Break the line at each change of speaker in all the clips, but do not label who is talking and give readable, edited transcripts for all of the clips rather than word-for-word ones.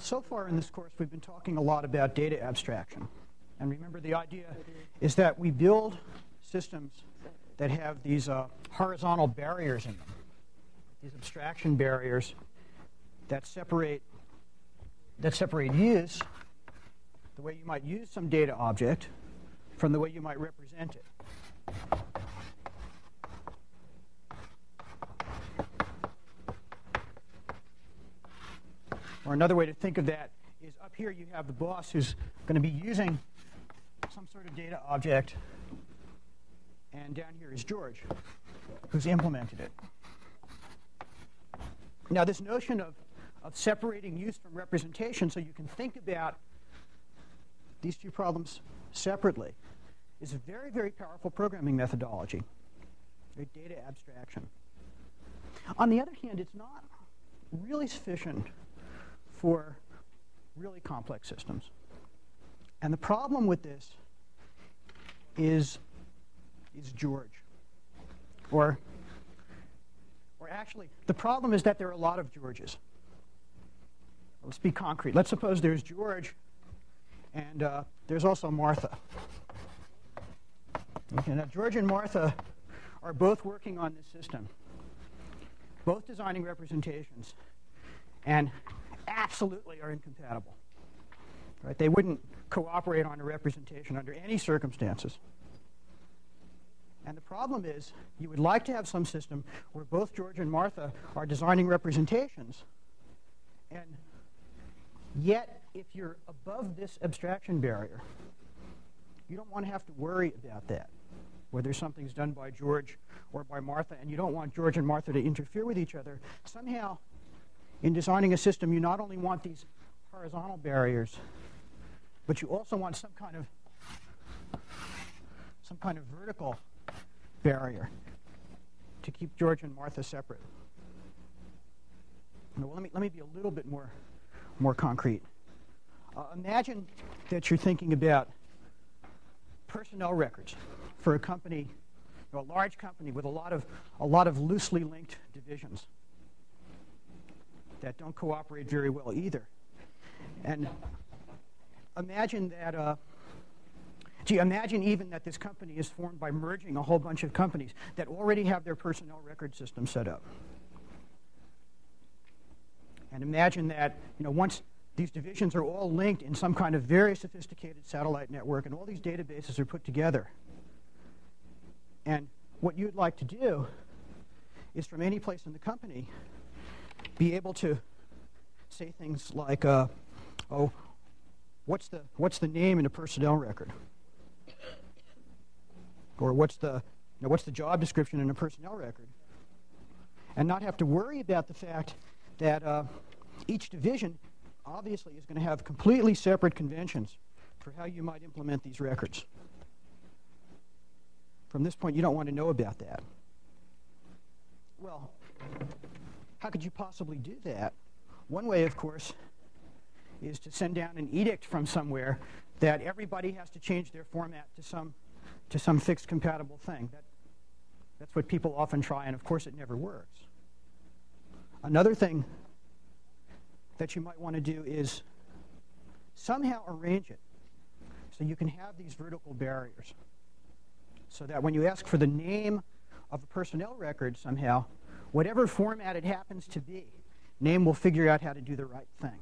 So far in this course, we've been talking a lot about data abstraction. And remember, the idea is that we build systems that have these horizontal barriers in them, these abstraction barriers that separate use, the way you might use some data object, from the way you might represent it. Or another way to think of that is up here you have the boss who's going to be using some sort of data object, and down here is George, who's implemented it. Now, this notion of separating use from representation so you can think about these two problems separately is a very, very powerful programming methodology, data abstraction. On the other hand, it's not really sufficient for really complex systems. And the problem with this is George. Or actually, the problem is that there are a lot of Georges. Let's be concrete. Let's suppose there's George, and there's also Martha. Okay, now George and Martha are both working on this system, both designing representations, and absolutely are incompatible. Right? They wouldn't cooperate on a representation under any circumstances. And the problem is, you would like to have some system where both George and Martha are designing representations, and yet, if you're above this abstraction barrier, you don't want to have to worry about that, whether something's done by George or by Martha, and you don't want George and Martha to interfere with each other. Somehow, in designing a system, you not only want these horizontal barriers, but you also want some kind of vertical barrier to keep George and Martha separate. Well, let me be a little bit more concrete. Imagine that you're thinking about personnel records for a company, a large company with a lot of loosely linked divisions that don't cooperate very well either. And imagine that, imagine even that this company is formed by merging a whole bunch of companies that already have their personnel record system set up. And imagine that, once these divisions are all linked in some kind of very sophisticated satellite network, and all these databases are put together. And what you'd like to do is, from any place in the company, be able to say things like, what's the name in a personnel record? Or what's the job description in a personnel record? And not have to worry about the fact that each division obviously is going to have completely separate conventions for how you might implement these records. From this point, you don't want to know about that. Well, how could you possibly do that? One way, of course, is to send down an edict from somewhere that everybody has to change their format to some fixed compatible thing. That's what people often try, and of course it never works. Another thing that you might want to do is somehow arrange it so you can have these vertical barriers, so that when you ask for the name of a personnel record somehow, whatever format it happens to be, name will figure out how to do the right thing.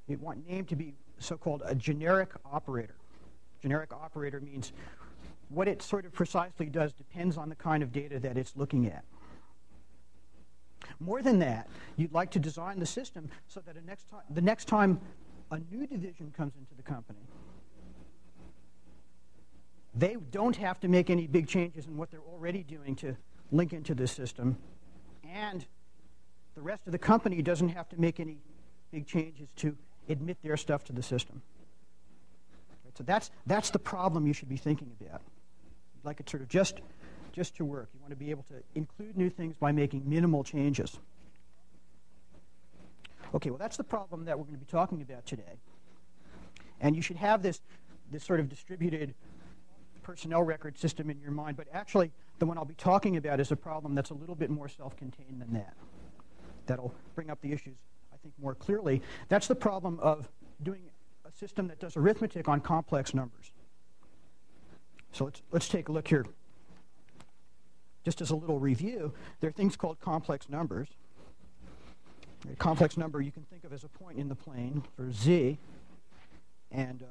You want name to be so-called a generic operator. Generic operator means what it sort of precisely does depends on the kind of data that it's looking at. More than that, you'd like to design the system so that the next time a new division comes into the company, they don't have to make any big changes in what they're already doing to link into this system, and the rest of the company doesn't have to make any big changes to admit their stuff to the system. Right, so that's the problem you should be thinking about. You'd like it sort of just to work. You want to be able to include new things by making minimal changes. Okay, well, that's the problem that we're going to be talking about today. And you should have this sort of distributed personnel record system in your mind, but actually the one I'll be talking about is a problem that's a little bit more self-contained than that. that'll bring up the issues, I think, more clearly. That's the problem of doing a system that does arithmetic on complex numbers. So let's take a look here. Just as a little review, there are things called complex numbers. A complex number you can think of as a point in the plane for z, and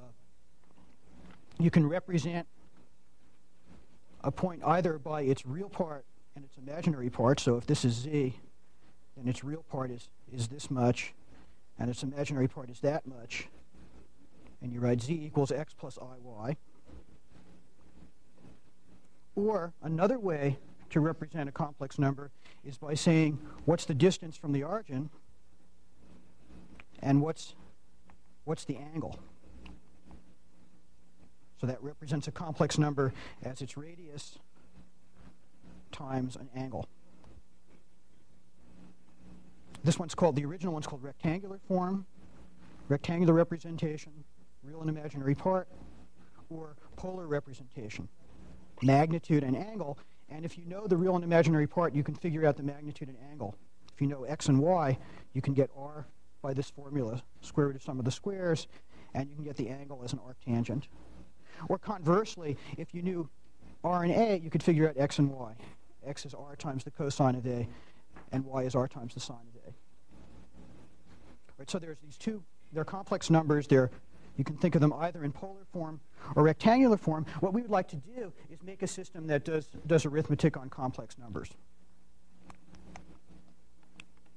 you can represent a point either by its real part and its imaginary part. So if this is z, then its real part is this much, and its imaginary part is that much. And you write z equals x plus iy. Or another way to represent a complex number is by saying what's the distance from the origin and what's the angle. So that represents a complex number as its radius times an angle. This one's called, the original one's called rectangular form, rectangular representation, real and imaginary part, or polar representation, magnitude and angle. And if you know the real and imaginary part, you can figure out the magnitude and angle. If you know x and y, you can get r by this formula, square root of sum of the squares, and you can get the angle as an arctangent. Or conversely, if you knew r and a, you could figure out x and y. X is r times the cosine of a, and y is r times the sine of a. Right, so there's these two, they're complex numbers. You can think of them either in polar form or rectangular form. What we would like to do is make a system that does arithmetic on complex numbers.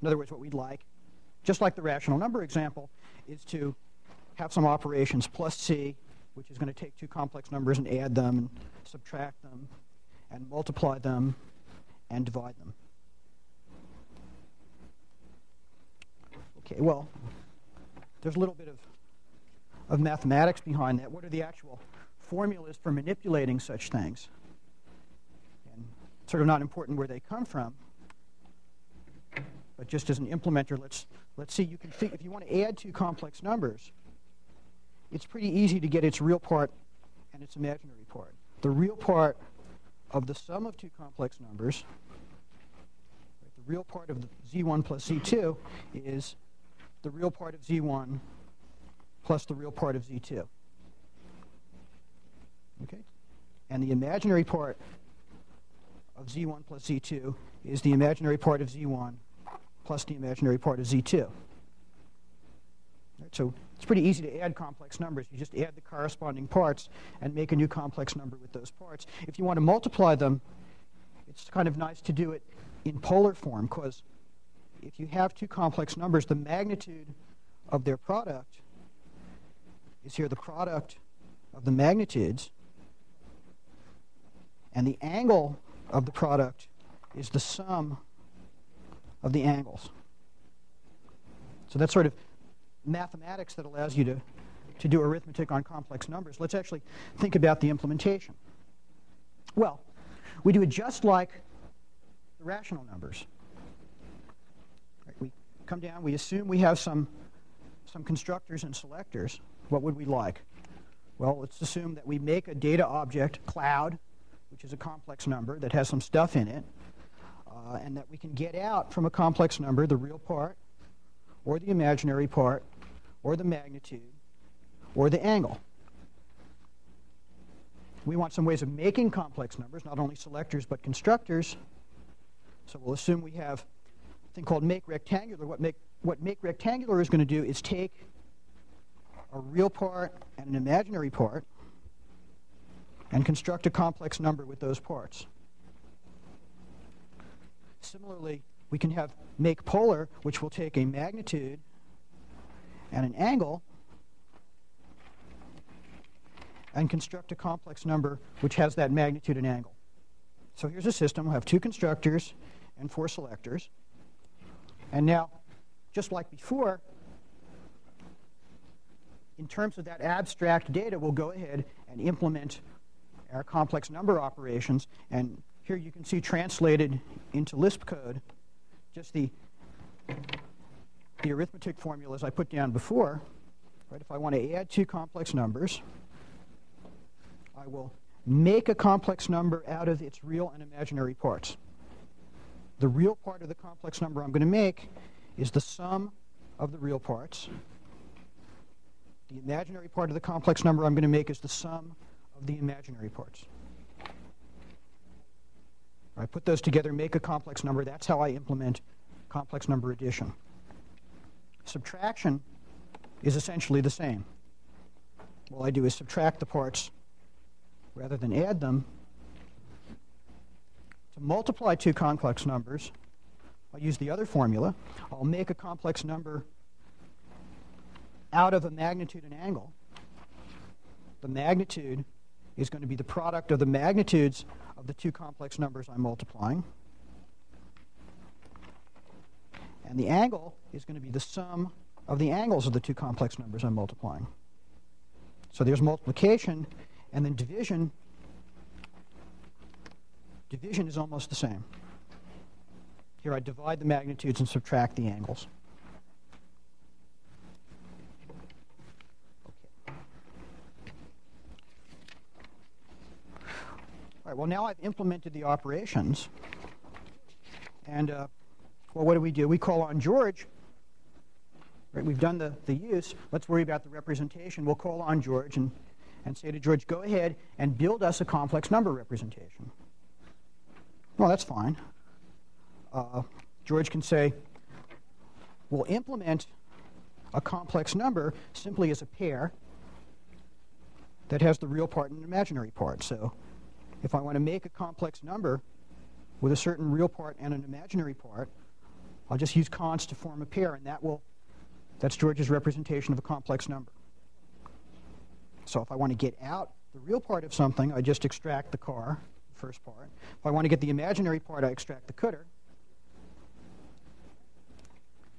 In other words, what we'd like, just like the rational number example, is to have some operations plus c, which is going to take two complex numbers and add them and subtract them and multiply them and divide them. Okay, well, there's a little bit of mathematics behind that. What are the actual formulas for manipulating such things? And it's sort of not important where they come from, but just as an implementer, let's see. You can think, if you want to add two complex numbers, it's pretty easy to get its real part and its imaginary part. The real part of the sum of two complex numbers, right, the real part of the z1 plus z2 is the real part of z1 plus the real part of z2. Okay? And the imaginary part of z1 plus z2 is the imaginary part of z1 plus the imaginary part of z2. Right, so it's pretty easy to add complex numbers. You just add the corresponding parts and make a new complex number with those parts. If you want to multiply them, it's kind of nice to do it in polar form, because if you have two complex numbers, the magnitude of their product is here the product of the magnitudes, and the angle of the product is the sum of the angles. So that's sort of mathematics that allows you to do arithmetic on complex numbers. Let's actually think about the implementation. Well, we do it just like the rational numbers. Right, we come down, we assume we have some constructors and selectors. What would we like? Well, let's assume that we make a data object, cloud, which is a complex number that has some stuff in it, and that we can get out from a complex number the real part, or the imaginary part, or the magnitude, or the angle. We want some ways of making complex numbers, not only selectors but constructors. So we'll assume we have a thing called make rectangular. What make rectangular is going to do is take a real part and an imaginary part and construct a complex number with those parts. Similarly, we can have make polar, which will take a magnitude and an angle and construct a complex number which has that magnitude and angle. So here's a system. We'll have two constructors and four selectors. And now, just like before, in terms of that abstract data, we'll go ahead and implement our complex number operations. And here you can see translated into Lisp code just the arithmetic formulas I put down before. Right? If I want to add two complex numbers, I will make a complex number out of its real and imaginary parts. The real part of the complex number I'm going to make is the sum of the real parts. The imaginary part of the complex number I'm going to make is the sum of the imaginary parts. I put those together, make a complex number. That's how I implement complex number addition. Subtraction is essentially the same. All I do is subtract the parts rather than add them. To multiply two complex numbers, I'll use the other formula. I'll make a complex number out of a magnitude and angle. The magnitude is going to be the product of the magnitudes of the two complex numbers I'm multiplying. And the angle is going to be the sum of the angles of the two complex numbers I'm multiplying. So there's multiplication, and then division. Division is almost the same. Here I divide the magnitudes and subtract the angles. Okay. All right, well, now I've implemented the operations. And, well, what do? We call on George. Right, we've done the use. Let's worry about the representation. We'll call on George and say to George, go ahead and build us a complex number representation. Well, that's fine. George can say, we'll implement a complex number simply as a pair that has the real part and an imaginary part. So if I want to make a complex number with a certain real part and an imaginary part, I'll just use const to form a pair, and that's George's representation of a complex number. So if I want to get out the real part of something, I just extract the car, the first part. If I want to get the imaginary part, I extract the coulter.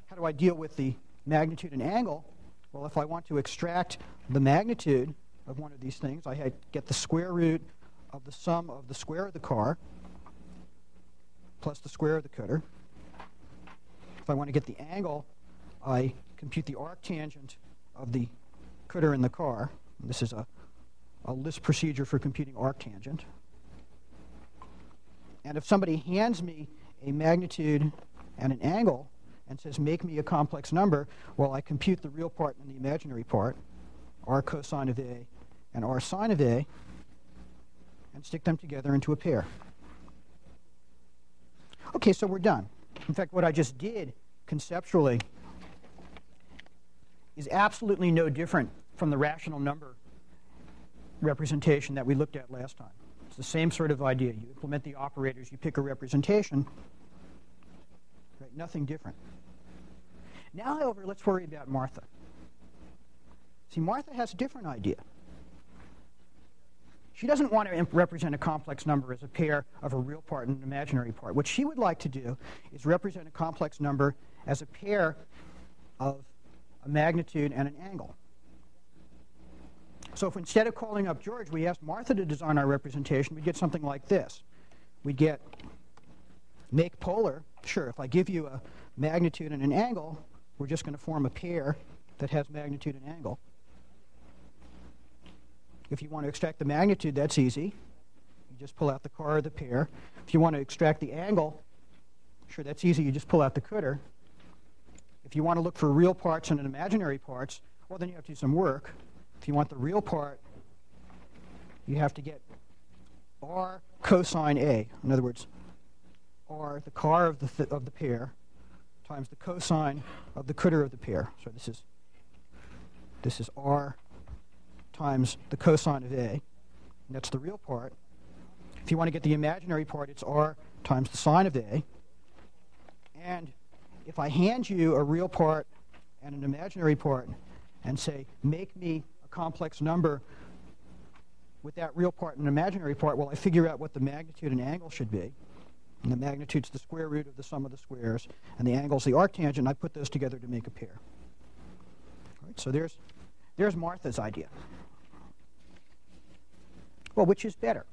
How do I deal with the magnitude and angle? Well, if I want to extract the magnitude of one of these things, I get the square root of the sum of the square of the car plus the square of the coulter. If I want to get the angle, I compute the arctangent of the coulter in the car. And this is a Lisp procedure for computing arctangent. And if somebody hands me a magnitude and an angle and says, make me a complex number, well, I compute the real part and the imaginary part, r cosine of A and r sine of A, and stick them together into a pair. Okay, so we're done. In fact, what I just did conceptually is absolutely no different from the rational number representation that we looked at last time. It's the same sort of idea. You implement the operators, you pick a representation. Right? Nothing different. Now, however, let's worry about Martha. See, Martha has a different idea. She doesn't want to represent a complex number as a pair of a real part and an imaginary part. What she would like to do is represent a complex number as a pair of a magnitude and an angle. So if instead of calling up George, we asked Martha to design our representation, we'd get something like this. We'd get make polar. Sure, if I give you a magnitude and an angle, we're just going to form a pair that has magnitude and angle. If you want to extract the magnitude, that's easy. You just pull out the car or the pair. If you want to extract the angle, sure, that's easy. You just pull out the coulter. If you want to look for real parts and imaginary parts, well, then you have to do some work. If you want the real part, you have to get r cosine A. In other words, r, the car of the pair, times the cosine of the coulter of the pair. So this is r times the cosine of A. And that's the real part. If you want to get the imaginary part, it's r times the sine of A. And if I hand you a real part and an imaginary part and say, make me a complex number with that real part and imaginary part, well, I figure out what the magnitude and angle should be. And the magnitude's the square root of the sum of the squares, and the angle's the arctangent, and I put those together to make a pair. All right, so there's Martha's idea. Well, which is better?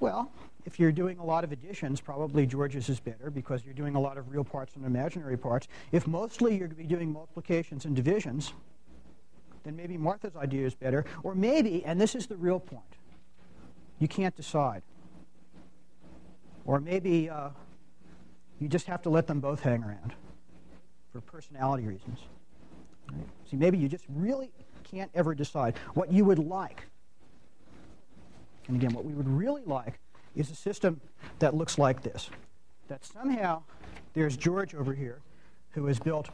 Well, if you're doing a lot of additions, probably George's is better because you're doing a lot of real parts and imaginary parts. If mostly you're going to be doing multiplications and divisions, then maybe Martha's idea is better. Or maybe, and this is the real point, you can't decide. Or maybe You just have to let them both hang around for personality reasons. Right? See, maybe you just really can't ever decide what you would like. And again, what we would really like is a system that looks like this. That somehow there's George over here who has built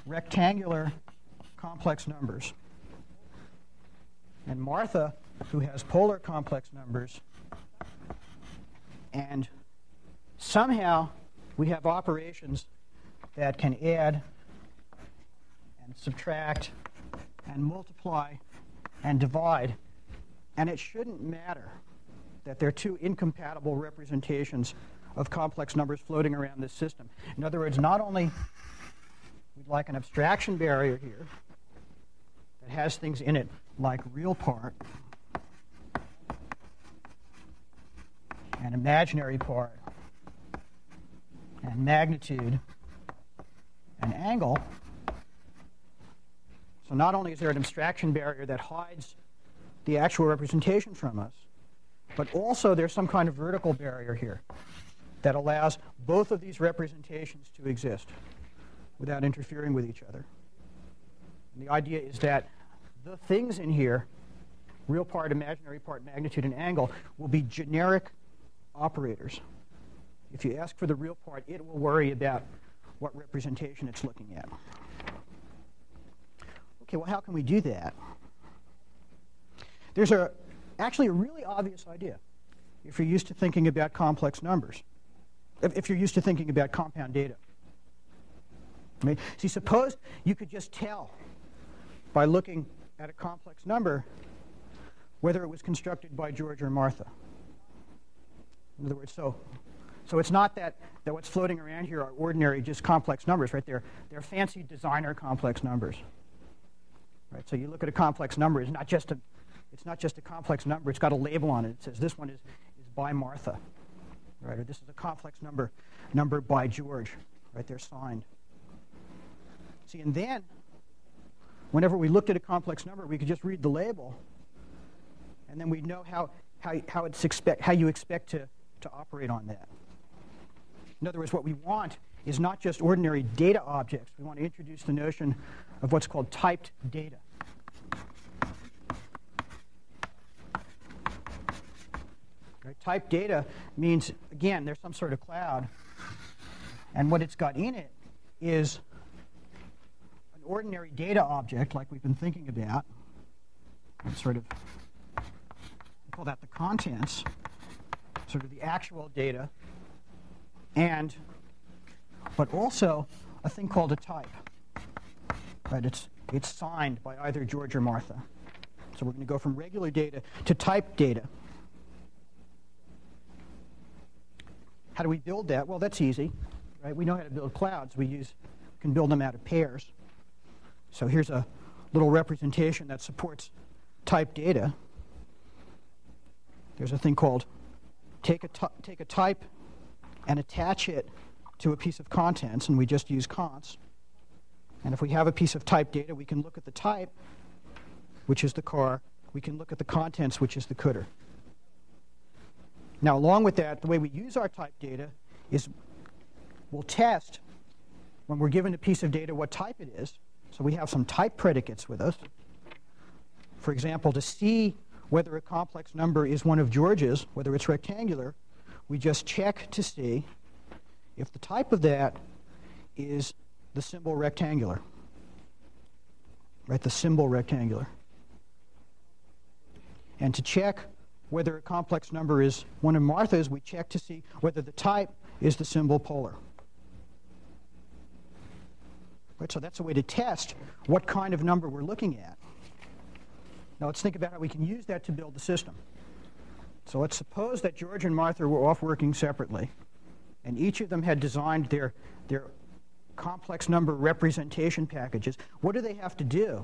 rectangular complex numbers. And Martha, who has polar complex numbers. And somehow we have operations that can add and subtract and multiply and divide. And it shouldn't matter that there are two incompatible representations of complex numbers floating around this system. In other words, not only we'd like an abstraction barrier here that has things in it like real part and imaginary part and magnitude and angle. So not only is there an abstraction barrier that hides the actual representation from us, but also there's some kind of vertical barrier here that allows both of these representations to exist without interfering with each other. And the idea is that the things in here, real part, imaginary part, magnitude, and angle, will be generic operators. If you ask for the real part, it will worry about what representation it's looking at. Okay, well, how can we do that? There's actually a really obvious idea if you're used to thinking about complex numbers, if you're used to thinking about compound data. Right? See, suppose you could just tell by looking at a complex number whether it was constructed by George or Martha. In other words, so it's not that what's floating around here are ordinary just complex numbers, right? They're fancy designer complex numbers. Right? So you look at a complex number, it's not just a complex number, it's got a label on it. It says this one is by Martha, right? Or this is a complex number by George, right? They're signed. See, and then whenever we looked at a complex number, we could just read the label, and then we'd know how you expect to operate on that. In other words, what we want is not just ordinary data objects. We want to introduce the notion of what's called typed data. Right? Typed data means, again, there's some sort of cloud, and what it's got in it is an ordinary data object like we've been thinking about. It's sort of, we call that the contents, sort of the actual data, but also a thing called a type. Right? It's signed by either George or Martha. So we're going to go from regular data to typed data. How do we build that? Well, that's easy. Right? We know how to build clouds. We can build them out of pairs. So here's a little representation that supports typed data. There's a thing called take a type and attach it to a piece of contents, and we just use const. And if we have a piece of typed data, we can look at the type, which is the car. We can look at the contents, which is the cooter. Now, along with that, the way we use our typed data is we'll test, when we're given a piece of data, what type it is. So we have some type predicates with us. For example, to see whether a complex number is one of George's, whether it's rectangular, we just check to see if the type of that is the symbol rectangular. Right, the symbol rectangular. And to check whether a complex number is one of Martha's, we check to see whether the type is the symbol polar. Right, so that's a way to test what kind of number we're looking at. Now let's think about how we can use that to build the system. So let's suppose that George and Martha were off working separately, and each of them had designed their complex number representation packages. What do they have to do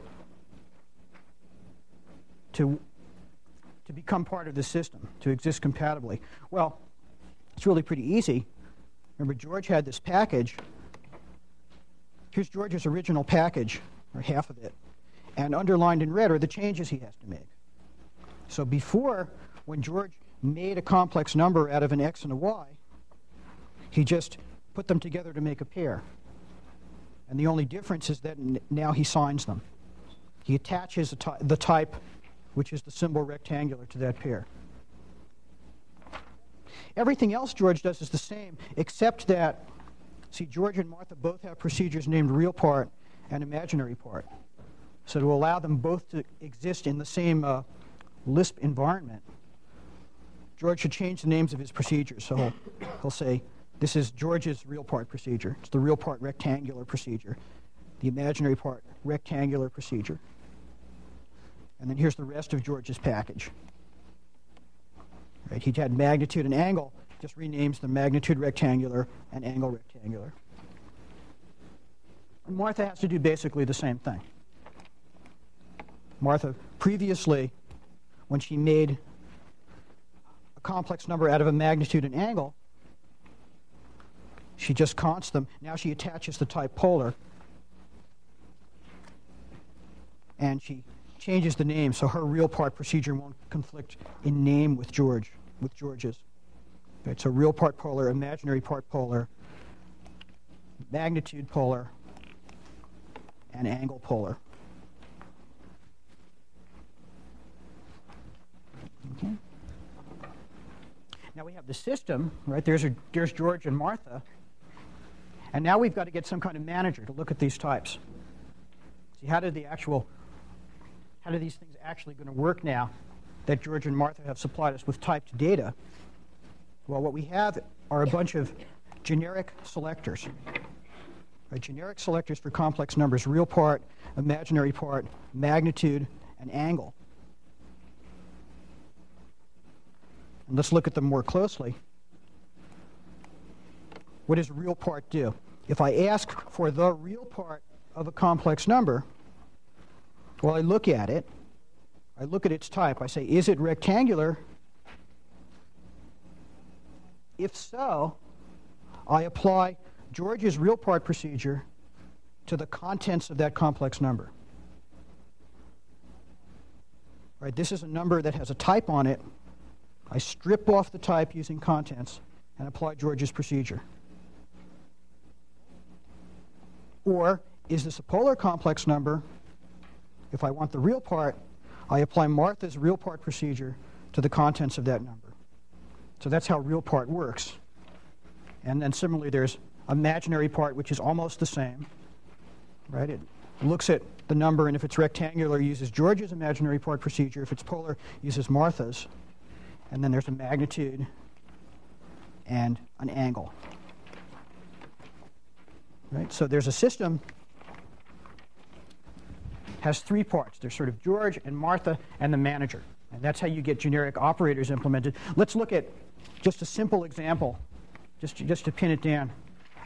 to become part of the system, to exist compatibly? Well, it's really pretty easy. Remember, George had this package. Here's George's original package, or half of it. And underlined in red are the changes he has to make. So before, when George made a complex number out of an x and a y, he just put them together to make a pair. And the only difference is that now he signs them. He attaches the type, which is the symbol rectangular, to that pair. Everything else George does is the same, except that, see, George and Martha both have procedures named real part and imaginary part. So to allow them both to exist in the same Lisp environment, George should change the names of his procedures. So he'll say, this is George's real part procedure. It's the real part rectangular procedure. The imaginary part rectangular procedure. And then here's the rest of George's package. Right, he had magnitude and angle, just renames the magnitude rectangular and angle rectangular. And Martha has to do basically the same thing. Martha, previously, when she made a complex number out of a magnitude and angle, she just consts them. Now she attaches the type polar, and she changes the name so her real part procedure won't conflict in name with George's. Right, so real part polar, imaginary part polar, magnitude polar, and angle polar. Okay. Now we have the system, right? There's George and Martha. And now we've got to get some kind of manager to look at these types. See, how do these things actually going to work now that George and Martha have supplied us with typed data? Well, what we have are a bunch of generic selectors. Right? Generic selectors for complex numbers: real part, imaginary part, magnitude, and angle. And let's look at them more closely. What does real part do? If I ask for the real part of a complex number, well, I look at it. I look at its type. I say, is it rectangular? If so, I apply George's real part procedure to the contents of that complex number. Right, this is a number that has a type on it. I strip off the type using contents and apply George's procedure. Or, is this a polar complex number? If I want the real part, I apply Martha's real part procedure to the contents of that number. So that's how real part works. And then similarly, there's imaginary part, which is almost the same. Right? It looks at the number, and if it's rectangular, uses George's imaginary part procedure. If it's polar, uses Martha's. And then there's a magnitude and an angle. Right? So there's a system has three parts. There's sort of George and Martha and the manager. And that's how you get generic operators implemented. Let's look at just a simple example, just to pin it down,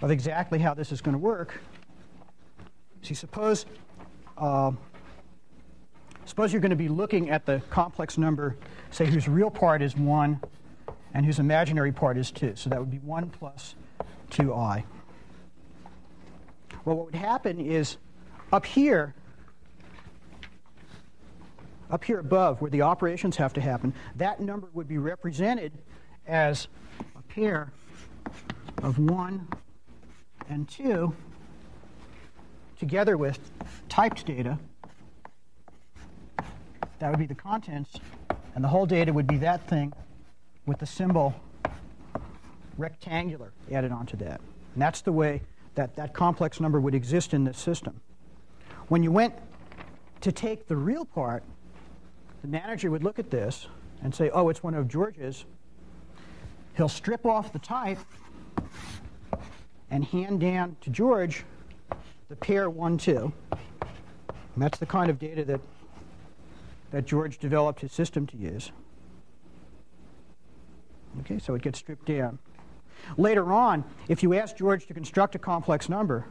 of exactly how this is going to work. See, suppose you're going to be looking at the complex number, say, whose real part is 1 and whose imaginary part is 2. So that would be 1 plus 2i. Well, what would happen is up here above, where the operations have to happen, that number would be represented as a pair of 1 and 2 together with typed data. That would be the contents, and the whole data would be that thing with the symbol rectangular added onto that. And that's the way that complex number would exist in this system. When you went to take the real part, the manager would look at this and say, oh, it's one of George's. He'll strip off the type and hand down to George the pair 1, 2. And that's the kind of data that George developed his system to use. Okay, so it gets stripped down. Later on, if you ask George to construct a complex number,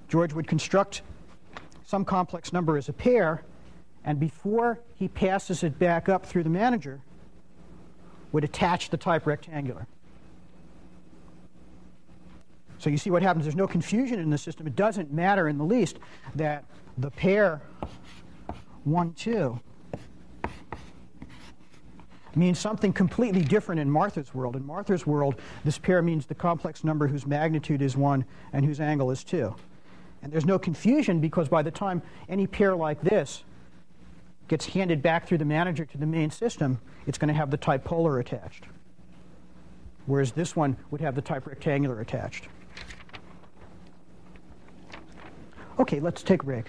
George would construct some complex number as a pair, and before he passes it back up through the manager, would attach the type rectangular. So you see what happens. There's no confusion in the system. It doesn't matter in the least that the pair 1, 2 means something completely different in Martha's world. In Martha's world, this pair means the complex number whose magnitude is 1 and whose angle is 2. And there's no confusion, because by the time any pair like this gets handed back through the manager to the main system, it's going to have the type polar attached, whereas this one would have the type rectangular attached. Okay, let's take a break.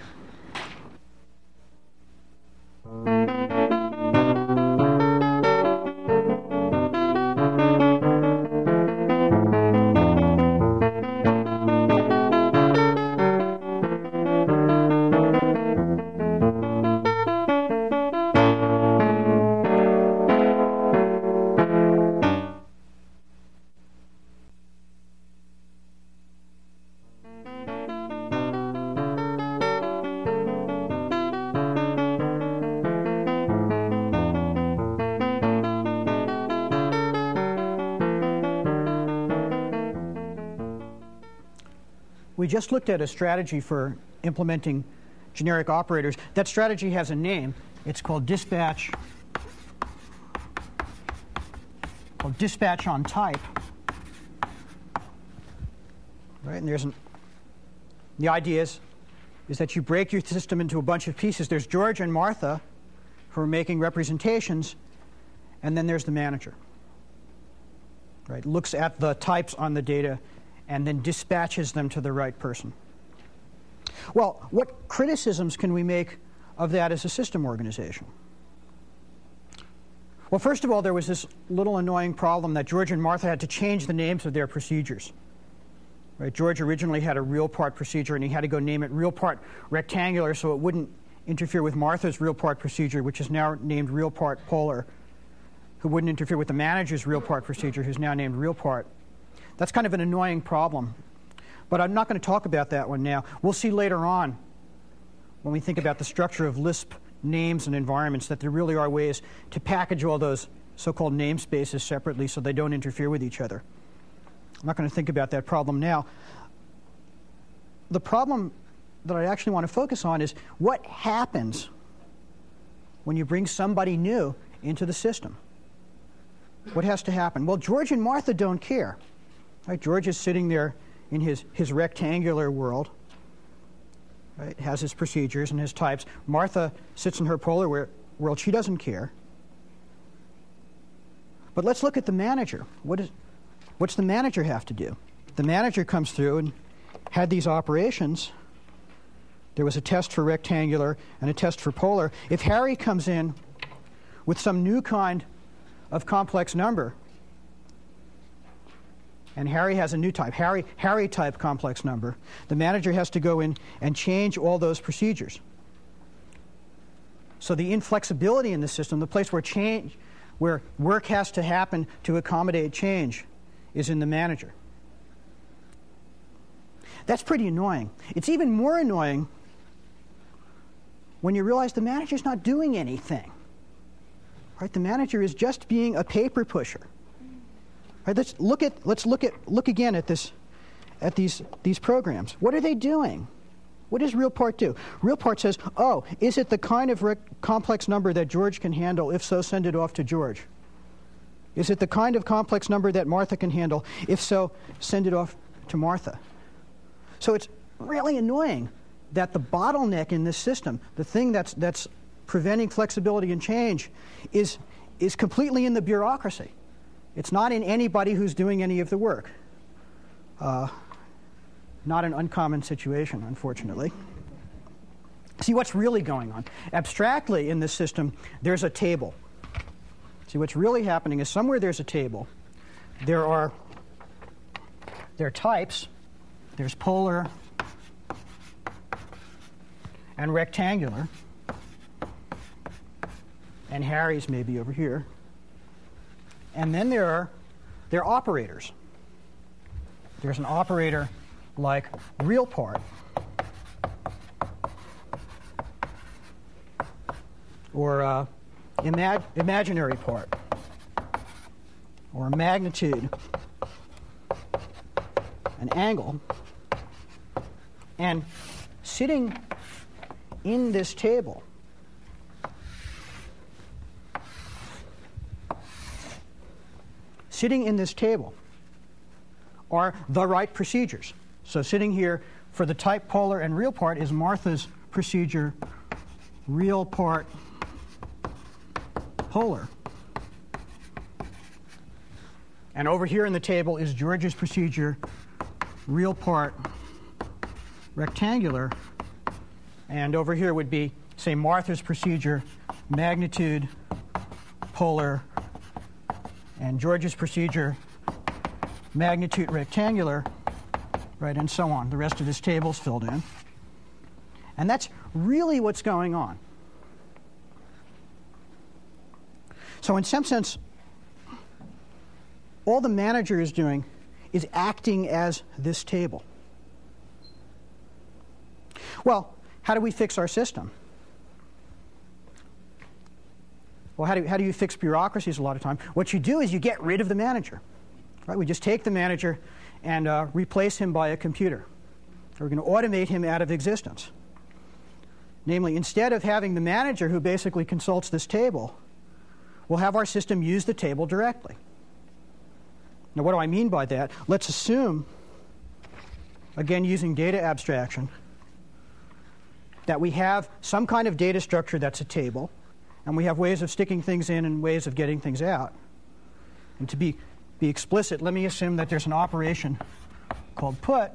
We just looked at a strategy for implementing generic operators. That strategy has a name. It's called dispatch on type. Right? And the idea is that you break your system into a bunch of pieces. There's George and Martha who are making representations, and then there's the manager. Right? Looks at the types on the data and then dispatches them to the right person. Well, what criticisms can we make of that as a system organization? Well, first of all, there was this little annoying problem that George and Martha had to change the names of their procedures. Right? George originally had a real part procedure, and he had to go name it real part rectangular so it wouldn't interfere with Martha's real part procedure, which is now named real part polar, who wouldn't interfere with the manager's real part procedure, who's now named real part. That's kind of an annoying problem, but I'm not going to talk about that one now. We'll see later on, when we think about the structure of Lisp names and environments, that there really are ways to package all those so-called namespaces separately so they don't interfere with each other. I'm not going to think about that problem now. The problem that I actually want to focus on is what happens when you bring somebody new into the system. What has to happen? Well, George and Martha don't care. Right? George is sitting there in his rectangular world, right? Has his procedures and his types. Martha sits in her polar world. She doesn't care. But let's look at the manager. What's the manager have to do? The manager comes through and had these operations. There was a test for rectangular and a test for polar. If Harry comes in with some new kind of complex number, and Harry has a new type, Harry type complex number, the manager has to go in and change all those procedures. So the inflexibility in the system, the place where work has to happen to accommodate change, is in the manager. That's pretty annoying. It's even more annoying when you realize the manager's not doing anything. Right? The manager is just being a paper pusher. Right, let's look again at these programs. What are they doing? What does real part do? Real part says, oh, is it the kind of complex number that George can handle? If so, send it off to George. Is it the kind of complex number that Martha can handle? If so, send it off to Martha. So it's really annoying that the bottleneck in this system, the thing that's preventing flexibility and change, is completely in the bureaucracy. It's not in anybody who's doing any of the work. Not an uncommon situation, unfortunately. See what's really going on. Abstractly in this system, there's a table. See, what's really happening is somewhere there's a table. There are types. There's polar and rectangular. And Harry's maybe over here. And then there are operators. There's an operator like real part, or imaginary part, or magnitude, an angle. And sitting in this table sitting in this table are the right procedures. So sitting here for the type polar and real part is Martha's procedure, real part polar. And over here in the table is George's procedure, real part rectangular. And over here would be, say, Martha's procedure, magnitude polar, and George's procedure, magnitude rectangular, right, and so on. The rest of this table's filled in. And that's really what's going on. So in some sense, all the manager is doing is acting as this table. Well, how do we fix our system? Well, how do you fix bureaucracies a lot of time? What you do is you get rid of the manager. Right? We just take the manager and replace him by a computer. We're going to automate him out of existence. Namely, instead of having the manager who basically consults this table, we'll have our system use the table directly. Now, what do I mean by that? Let's assume, again using data abstraction, that we have some kind of data structure that's a table, and we have ways of sticking things in and ways of getting things out. And to be explicit, let me assume that there's an operation called put,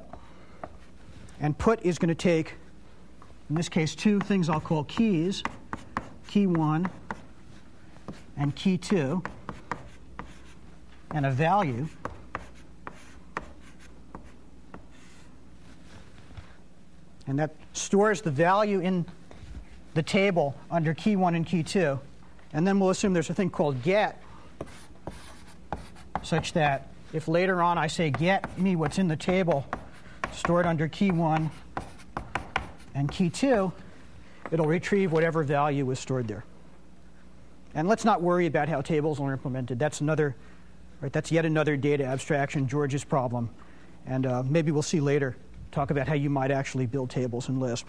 and put is going to take, in this case, two things I'll call keys, key 1 and key 2, and a value. And that stores the value in the table under key 1 and key 2. And then we'll assume there's a thing called get, such that if later on I say get me what's in the table stored under key 1 and key 2, it'll retrieve whatever value was stored there. And let's not worry about how tables are implemented. That's yet another data abstraction, George's problem. And maybe we'll see later, talk about how you might actually build tables in Lisp.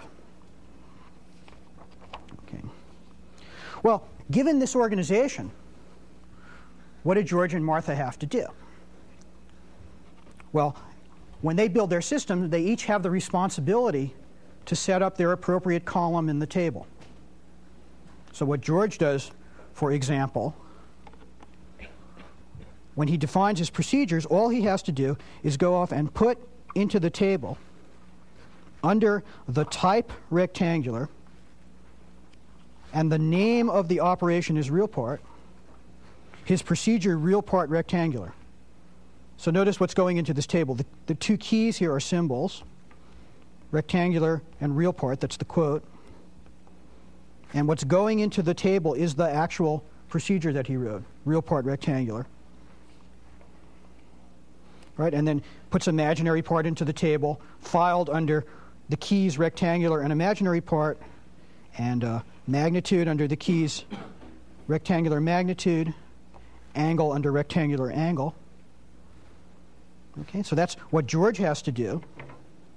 Okay. Well, given this organization, what did George and Martha have to do? Well, when they build their system, they each have the responsibility to set up their appropriate column in the table. So what George does, for example, when he defines his procedures, all he has to do is go off and put into the table under the type rectangular, and the name of the operation is real part, his procedure real part rectangular. So notice what's going into this table. The two keys here are symbols, rectangular and real part, that's the quote. And what's going into the table is the actual procedure that he wrote, real part rectangular. Right? And then puts imaginary part into the table, filed under the keys rectangular and imaginary part, and magnitude under the keys rectangular magnitude, angle under rectangular angle. Okay, so that's what George has to do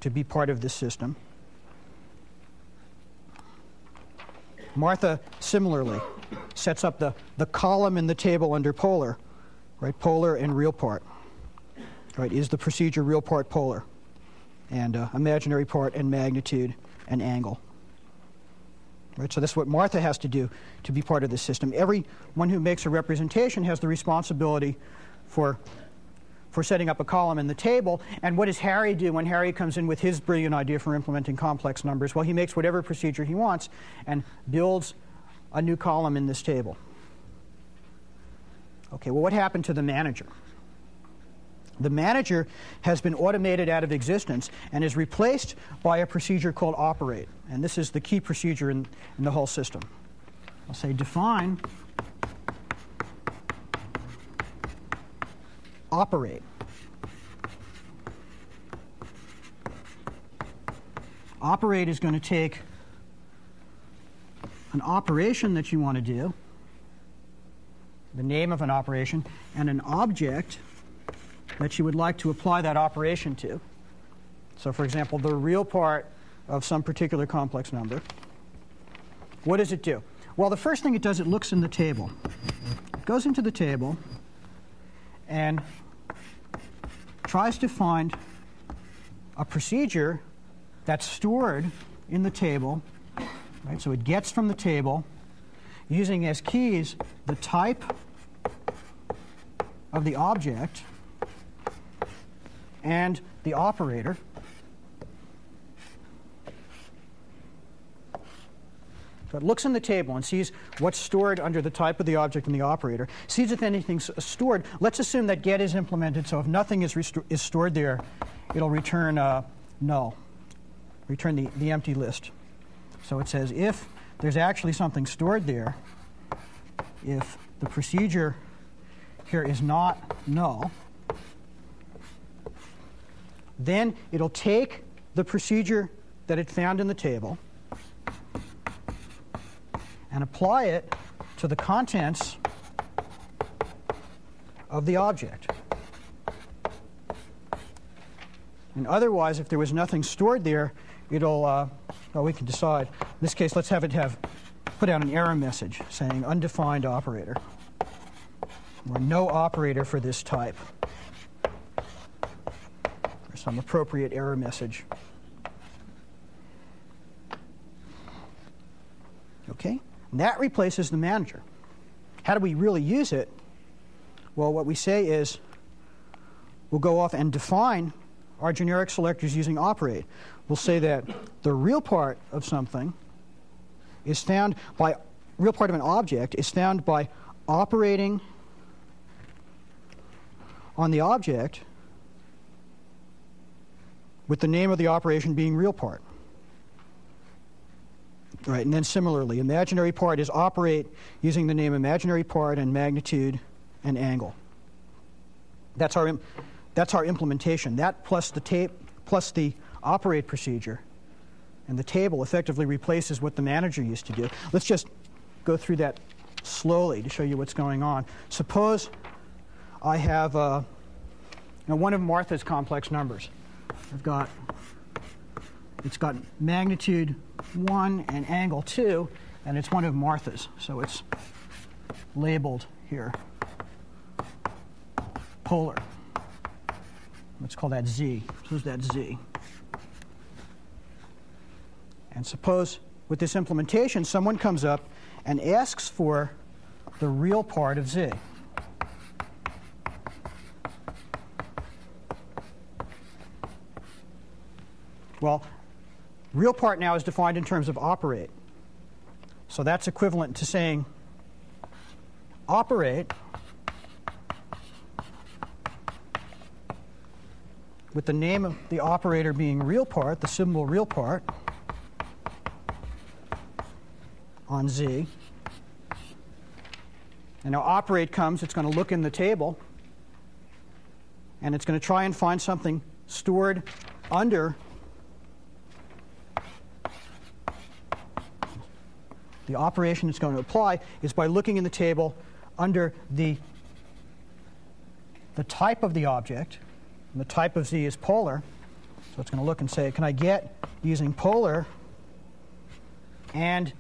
to be part of this system. Martha similarly sets up the column in the table under polar, right? Polar and real part. Right, is the procedure real part polar, and imaginary part and magnitude and angle. Right, so that's what Martha has to do to be part of the system. Everyone who makes a representation has the responsibility for setting up a column in the table. And what does Harry do when Harry comes in with his brilliant idea for implementing complex numbers? Well, he makes whatever procedure he wants and builds a new column in this table. Okay, well, what happened to the manager? The manager has been automated out of existence and is replaced by a procedure called operate. And this is the key procedure in the whole system. I'll say define operate. Operate is going to take an operation that you want to do, the name of an operation, and an object that you would like to apply that operation to. So, for example, the real part of some particular complex number. What does it do? Well, the first thing it does, it looks in the table. It goes into the table, and tries to find a procedure that's stored in the table, right? So it gets from the table, using as keys the type of the object and the operator. So it looks in the table and sees what's stored under the type of the object and the operator, sees if anything's stored. Let's assume that get is implemented, so if nothing is stored there, it'll return null, return the empty list. So it says if there's actually something stored there, if the procedure here is not null, then it'll take the procedure that it found in the table and apply it to the contents of the object. And otherwise, if there was nothing stored there, it'll, well, we can decide. In this case, let's have it put out an error message saying undefined operator, or no operator for this type, or some appropriate error message. Okay? And that replaces the manager. How do we really use it? Well, what we say is we'll go off and define our generic selectors using operate. We'll say that the real part of something is found by, real part of an object is found by operating on the object with the name of the operation being real part. Right, and then similarly, imaginary part is operate using the name imaginary part and magnitude and angle. That's our implementation. That plus the operate procedure and the table effectively replaces what the manager used to do. Let's just go through that slowly to show you what's going on. Suppose I have one of Martha's complex numbers. It's got magnitude 1 and angle 2, and it's one of Martha's, so it's labeled here polar. Let's call that Z. So that's Z. And suppose with this implementation, someone comes up and asks for the real part of Z. Well, real part now is defined in terms of operate. So that's equivalent to saying operate with the name of the operator being real part, the symbol real part, on Z. And now operate comes, it's going to look in the table, and it's going to try and find something stored under the operation it's going to apply is by looking in the table under the type of the object, and the type of Z is polar. So it's going to look and say, can I get using polar and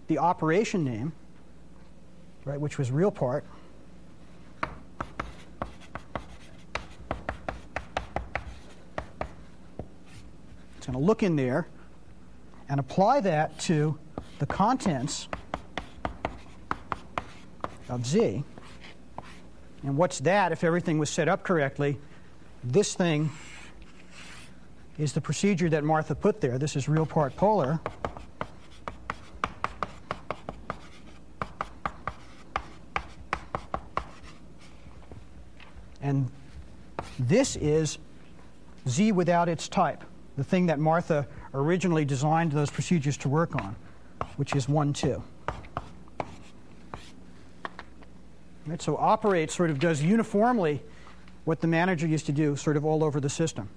the operation name, right, which was real part. It's going to look in there and apply that to the contents of Z. And what's that? If everything was set up correctly, this thing is the procedure that Martha put there. This is real part polar. And this is Z without its type, the thing that Martha originally designed those procedures to work on, which is 1, 2. Right, so operate sort of does uniformly what the manager used to do sort of all over the system.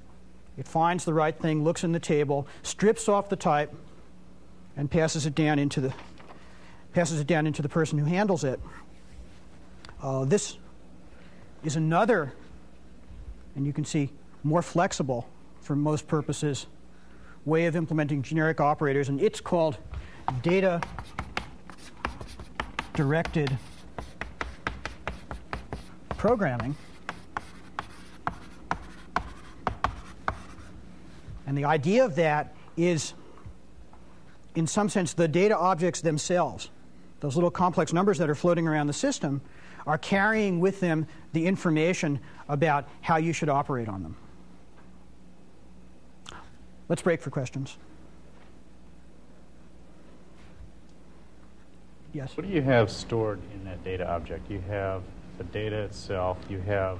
It finds the right thing, looks in the table, strips off the type, and passes it down into the person who handles it. This is another, and you can see, more flexible for most purposes way of implementing generic operators, and it's called data-directed programming. And the idea of that is, in some sense, the data objects themselves, those little complex numbers that are floating around the system, are carrying with them the information about how you should operate on them. Let's break for questions. Yes?
What do you have stored in that data object? You have the data itself, you have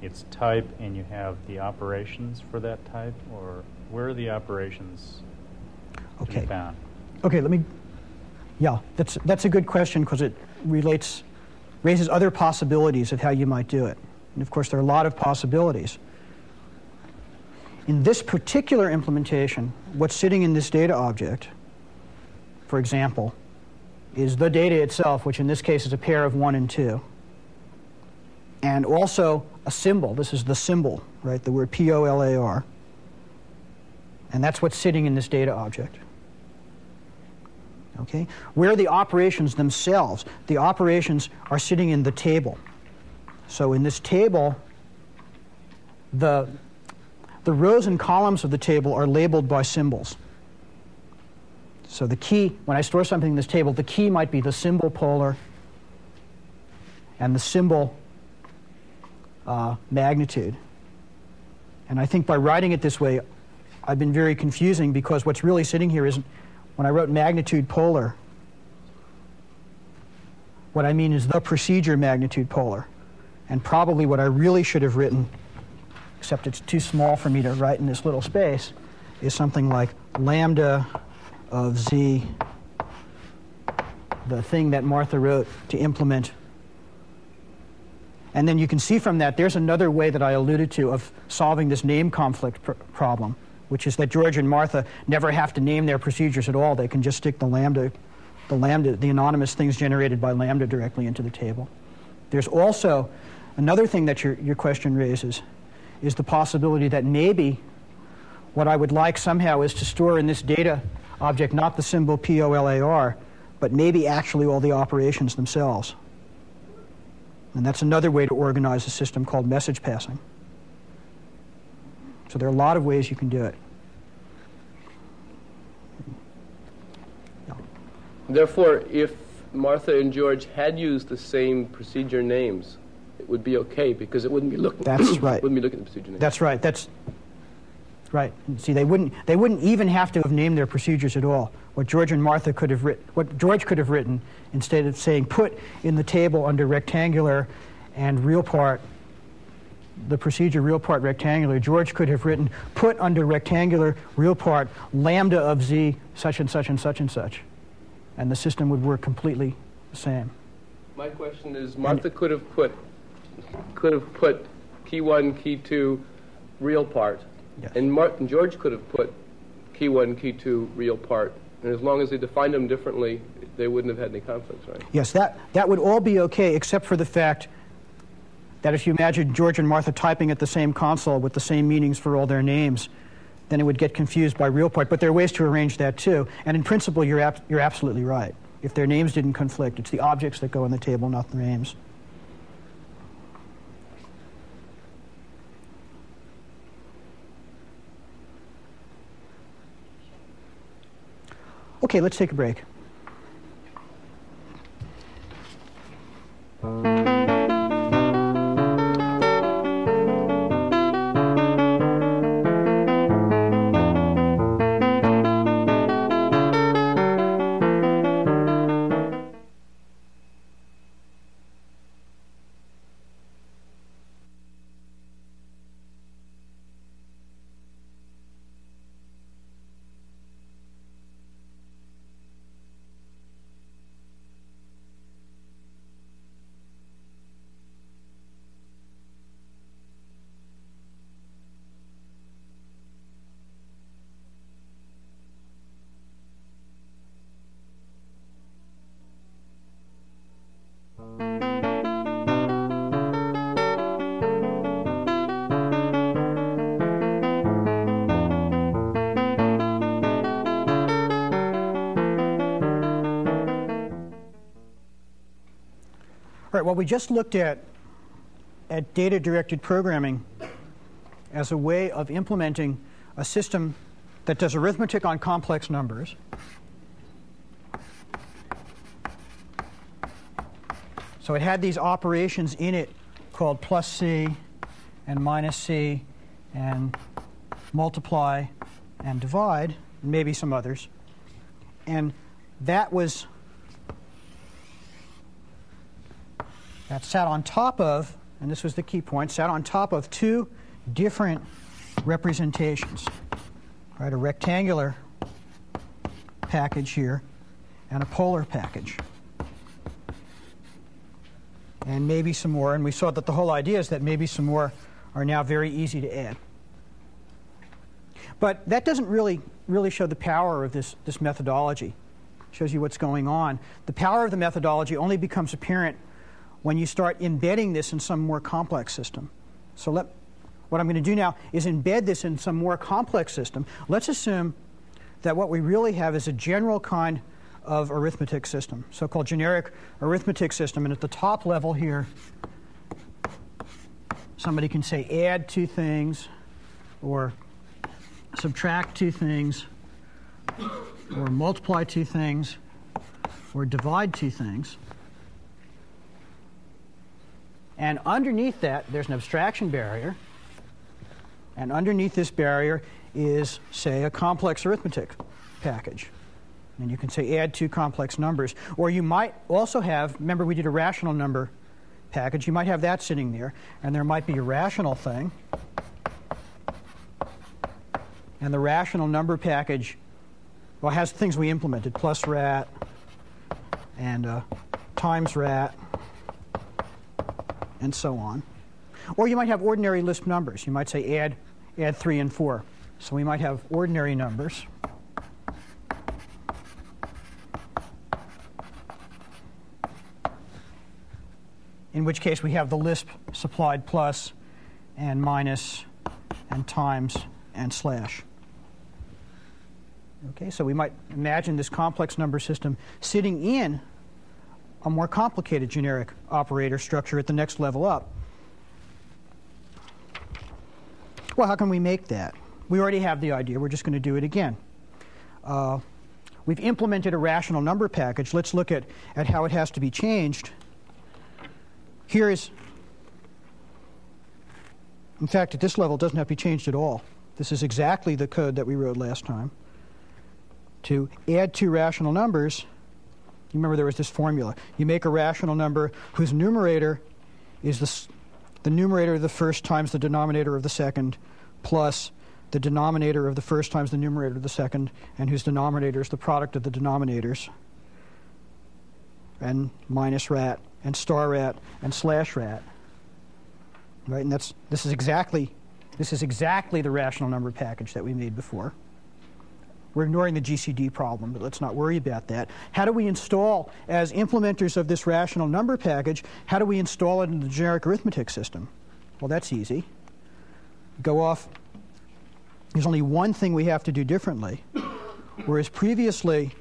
its type, and you have the operations for that type? Or where are the operations to be found?
Okay, yeah, that's a good question because it raises other possibilities of how you might do it. And of course, there are a lot of possibilities. In this particular implementation, what's sitting in this data object, for example, is the data itself, which in this case is a pair of 1 and 2. And also a symbol. This is the symbol, right? The word POLAR. And that's what's sitting in this data object. Okay? Where are the operations themselves? The operations are sitting in the table. So in this table, the rows and columns of the table are labeled by symbols. So the key, when I store something in this table, the key might be the symbol polar and the symbol magnitude. And I think by writing it this way, I've been very confusing because what's really sitting here isn't, when I wrote magnitude polar, what I mean is the procedure magnitude polar. And probably what I really should have written, except it's too small for me to write in this little space, is something like lambda of z, the thing that Martha wrote to implement. And then you can see from that there's another way that I alluded to of solving this name conflict problem, which is that George and Martha never have to name their procedures at all. They can just stick the anonymous things generated by lambda directly into the table. There's also another thing that your question raises, is the possibility that maybe what I would like somehow is to store in this data object not the symbol POLAR, but maybe actually all the operations themselves. And that's another way to organize a system called message passing. So there are a lot of ways you can do it.
Yeah. Therefore, if Martha and George had used the same procedure names, it would be okay because it wouldn't be looking.
That's right.
Wouldn't be looking at the procedure names.
That's right. That's right. See, they wouldn't even have to have named their procedures at all. What George and Martha could have written, what George could have written, instead of saying put in the table under rectangular and real part, the procedure real part rectangular, George could have written put under rectangular real part lambda of z such and such and such and such, and the system would work completely the same.
My question is, Martha could have put key 1, key 2, real part,
yes.
And George could have put key 1, key 2, real part. And as long as they defined them differently, they wouldn't have had any conflicts, right?
Yes, that would all be okay, except for the fact that if you imagine George and Martha typing at the same console with the same meanings for all their names, then it would get confused by real part. But there are ways to arrange that too. And in principle, you're absolutely right. If their names didn't conflict, it's the objects that go in the table, not the names. Okay, let's take a break. All right, well, we just looked at at data-directed programming as a way of implementing a system that does arithmetic on complex numbers. So it had these operations in it called plus C and minus C and multiply and divide, and maybe some others. And that sat on top of, and this was the key point, sat on top of two different representations. Right, a rectangular package here and a polar package. And maybe some more, and we saw that the whole idea is that maybe some more are now very easy to add. But that doesn't really show the power of this methodology. It shows you what's going on. The power of the methodology only becomes apparent when you start embedding this in some more complex system. So what I'm going to do now is embed this in some more complex system. Let's assume that what we really have is a general kind of arithmetic system, so-called generic arithmetic system. And at the top level here, somebody can say add two things, or subtract two things, or multiply two things, or divide two things. And underneath that, there's an abstraction barrier. And underneath this barrier is, say, a complex arithmetic package. And you can say add two complex numbers. Or you might also have, remember we did a rational number package, you might have that sitting there. And there might be a rational thing. And the rational number package, well, has things we implemented, plus rat and times rat, and so on. Or you might have ordinary Lisp numbers. You might say add 3 and 4. So we might have ordinary numbers. In which case we have the Lisp supplied plus and minus and times and slash. Okay, so we might imagine this complex number system sitting in a more complicated generic operator structure at the next level up. Well, how can we make that? We already have the idea. We're just going to do it again. We've implemented a rational number package. Let's look at how it has to be changed. Here is, in fact, at this level, it doesn't have to be changed at all. This is exactly the code that we wrote last time. To add two rational numbers, you remember there was this formula. You make a rational number whose numerator is the numerator of the first times the denominator of the second, plus the denominator of the first times the numerator of the second, and whose denominator is the product of the denominators, and minus rat, and star rat, and slash rat. Right? And this is exactly the rational number package that we made before. We're ignoring the GCD problem, but let's not worry about that. How do we install, as implementers of this rational number package, how do we install it in the generic arithmetic system? Well, that's easy. Go off. There's only one thing we have to do differently. Whereas previously,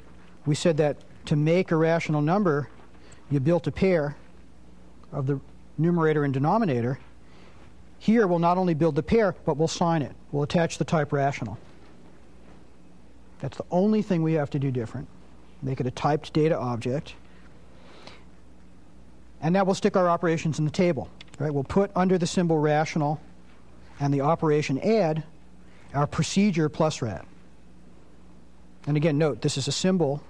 we said that to make a rational number, you built a pair of the numerator and denominator. Here, we'll not only build the pair, but we'll sign it. We'll attach the type rational. That's the only thing we have to do different. Make it a typed data object. And now we'll stick our operations in the table. Right? We'll put under the symbol rational and the operation add our procedure plus rat. And again, note, this is a symbol,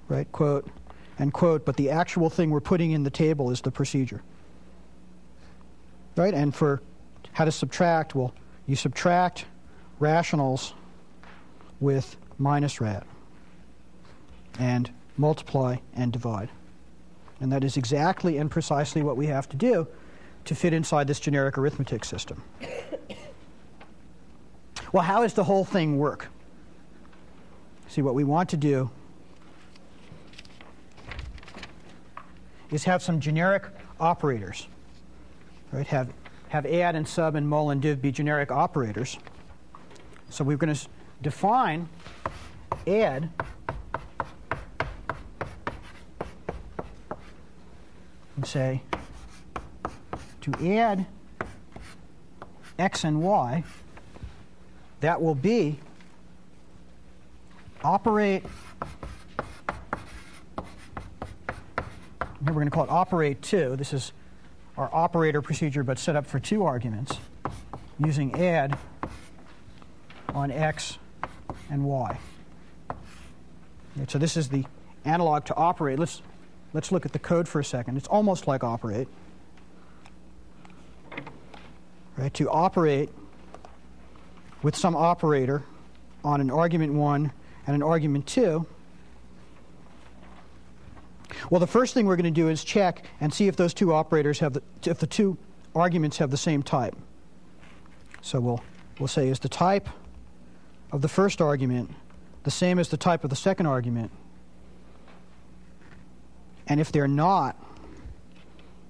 right? Quote and quote, but the actual thing we're putting in the table is the procedure. Right? And for how to subtract, well, you subtract rationals with minus rat, and multiply and divide. And that is exactly and precisely what we have to do to fit inside this generic arithmetic system. Well, how does the whole thing work? See, what we want to do is have some generic operators. Right? Have add and sub and mul and div be generic operators. So we're going to define add and say to add x and y, that will be operate, here we're going to call it operate 2. This is our operator procedure, but set up for 2 arguments using add on x and y. So this is the analog to operate. Let's look at the code for a second. It's almost like operate. Right? To operate with some operator on an argument 1 and an argument 2. Well, the first thing we're going to do is check and see if those 2 operators have if the 2 arguments have the same type. So we'll say, is the type of the first argument the same as the type of the second argument? And if they're not,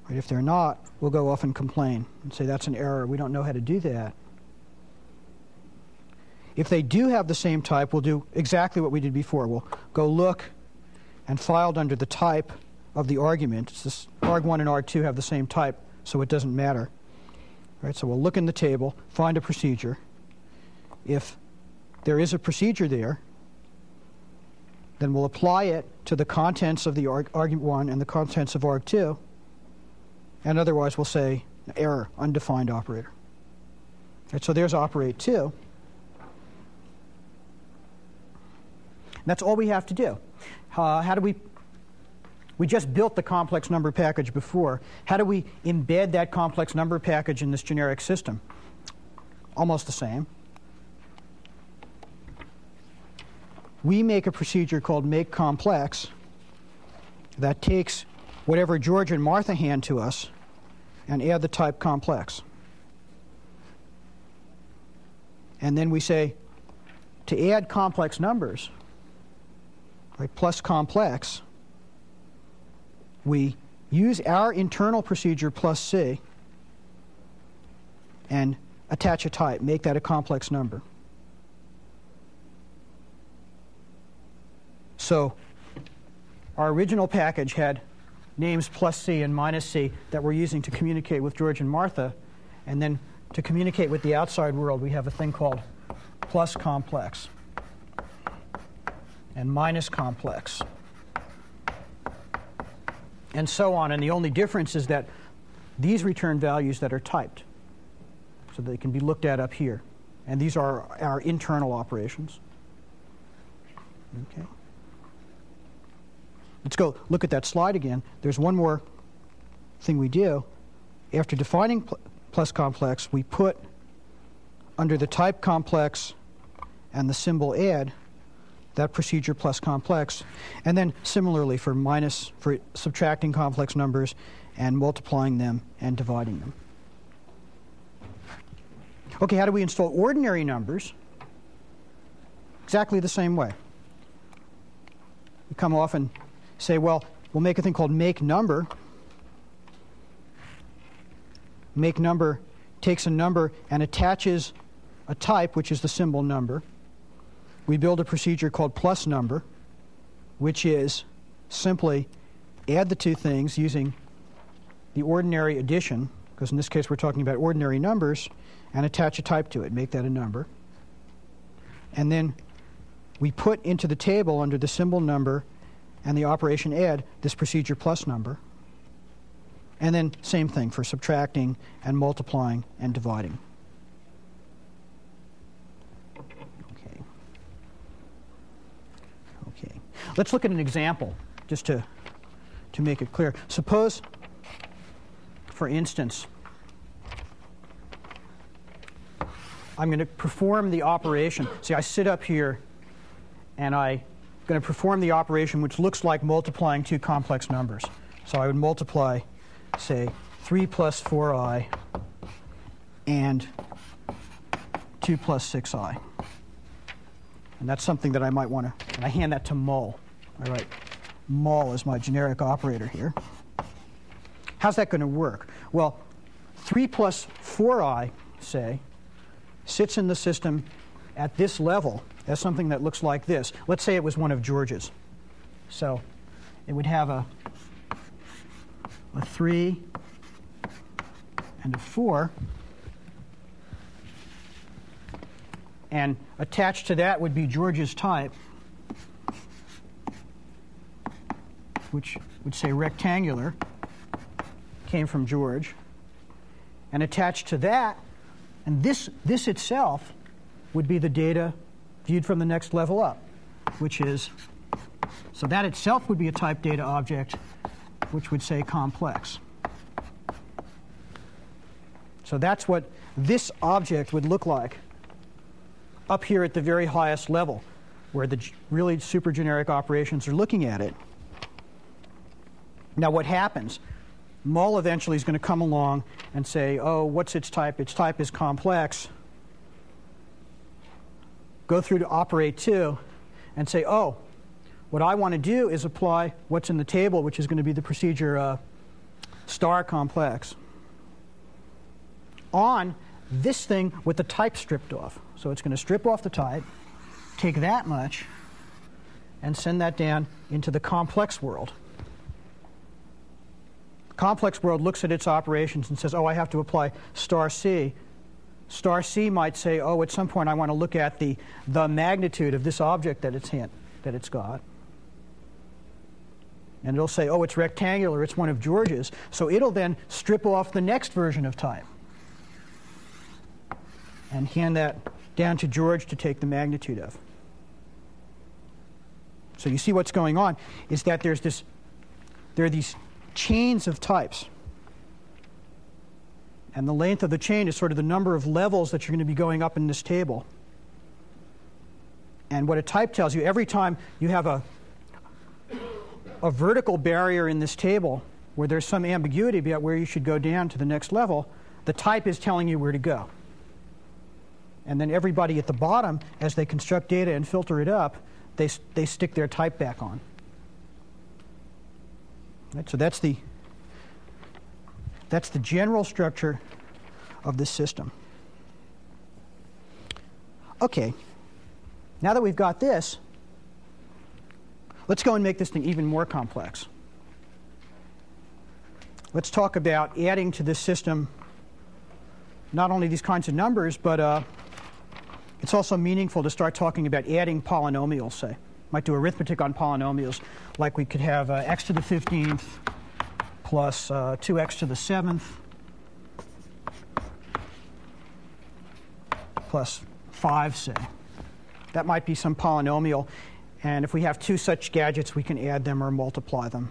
we'll go off and complain and say that's an error. We don't know how to do that. If they do have the same type, we'll do exactly what we did before. We'll go look and filed under the type of the argument. It's this arg1 and arg2 have the same type, so it doesn't matter. Right? So we'll look in the table, find a procedure. If there is a procedure there, then we'll apply it to the contents of the argument 1 and the contents of arg2, and otherwise we'll say error, undefined operator. Right? So there's operate 2. That's all we have to do. How do we just built the complex number package before. How do we embed that complex number package in this generic system? Almost the same. We make a procedure called make complex that takes whatever George and Martha hand to us and add the type complex. And then we say, to add complex numbers, right, plus complex, we use our internal procedure plus C and attach a type, make that a complex number. So our original package had names plus C and minus C that we're using to communicate with George and Martha, and then to communicate with the outside world we have a thing called plus complex and minus complex, and so on. And the only difference is that these return values that are typed, so they can be looked at up here. And these are our internal operations. Okay. Let's go look at that slide again. There's one more thing we do. After defining plus complex, we put under the type complex and the symbol add that procedure plus complex, and then similarly for subtracting complex numbers and multiplying them and dividing them. Okay, how do we install ordinary numbers? Exactly the same way. We come off and say, well, we'll make a thing called make number. Make number takes a number and attaches a type, which is the symbol number. We build a procedure called plus number, which is simply add the 2 things using the ordinary addition, because in this case we're talking about ordinary numbers, and attach a type to it, make that a number. And then we put into the table under the symbol number and the operation add this procedure plus number. And then same thing for subtracting and multiplying and dividing. Okay. Let's look at an example just to make it clear. Suppose, for instance, I'm going to perform the operation. See, I sit up here and I'm going to perform the operation which looks like multiplying 2 complex numbers. So I would multiply, say, 3 plus 4i and 2 plus 6i. And that's something that I might want to, and I hand that to mul. I write mul as my generic operator here. How's that going to work? Well, 3 plus 4i, say, sits in the system at this level as something that looks like this. Let's say it was one of George's. So it would have a 3 and a 4. And attached to that would be George's type, which would say rectangular, came from George. And attached to that, and this itself would be the data viewed from the next level up, which is, so that itself would be a type data object, which would say complex. So that's what this object would look like up here at the very highest level, where the really super generic operations are looking at it. Now what happens? Mull eventually is going to come along and say, oh, what's its type? Its type is complex. Go through to operate 2 and say, oh, what I want to do is apply what's in the table, which is going to be the procedure star complex, on this thing with the type stripped off. So it's going to strip off the type, take that much, and send that down into the complex world. The complex world looks at its operations and says, oh, I have to apply star C. Star C might say, oh, at some point I want to look at the magnitude of this object that it's got. And it'll say, oh, it's rectangular, it's one of George's. So it'll then strip off the next version of type and hand that down to George to take the magnitude of. So you see what's going on is that there are these chains of types. And the length of the chain is sort of the number of levels that you're going to be going up in this table. And what a type tells you, every time you have a vertical barrier in this table where there's some ambiguity about where you should go down to the next level, the type is telling you where to go. And then everybody at the bottom, as they construct data and filter it up, they stick their type back on. Right, so that's the general structure of this system. Okay, now that we've got this, let's go and make this thing even more complex. Let's talk about adding to this system not only these kinds of numbers, but it's also meaningful to start talking about adding polynomials, say. Might do arithmetic on polynomials, like we could have x to the 15th plus 2x to the 7th plus 5, say. That might be some polynomial. And if we have two such gadgets, we can add them or multiply them.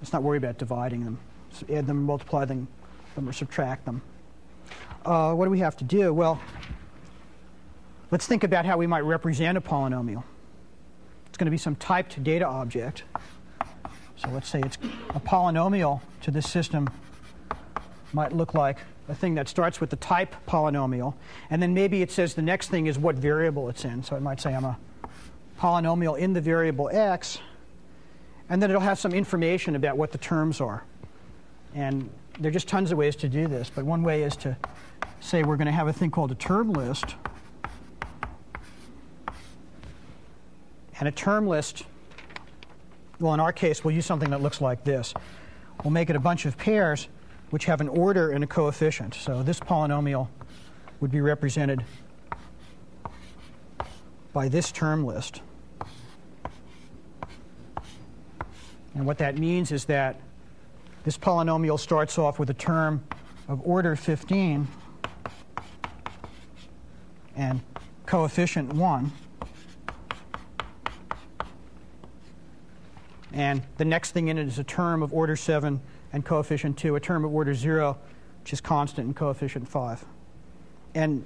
Let's not worry about dividing them. So add them, multiply them, or subtract them. What do we have to do? Well, let's think about how we might represent a polynomial. It's going to be some typed data object. So let's say it's a polynomial to this system might look like a thing that starts with the type polynomial, and then maybe it says the next thing is what variable it's in. So it might say I'm a polynomial in the variable x, and then it'll have some information about what the terms are. And there are just tons of ways to do this, but one way is to say we're going to have a thing called a term list. And a term list, well, in our case, we'll use something that looks like this. We'll make it a bunch of pairs which have an order and a coefficient. So this polynomial would be represented by this term list. And what that means is that this polynomial starts off with a term of order 15 and coefficient 1. And the next thing in it is a term of order 7 and coefficient 2, a term of order 0, which is constant, and coefficient 5. And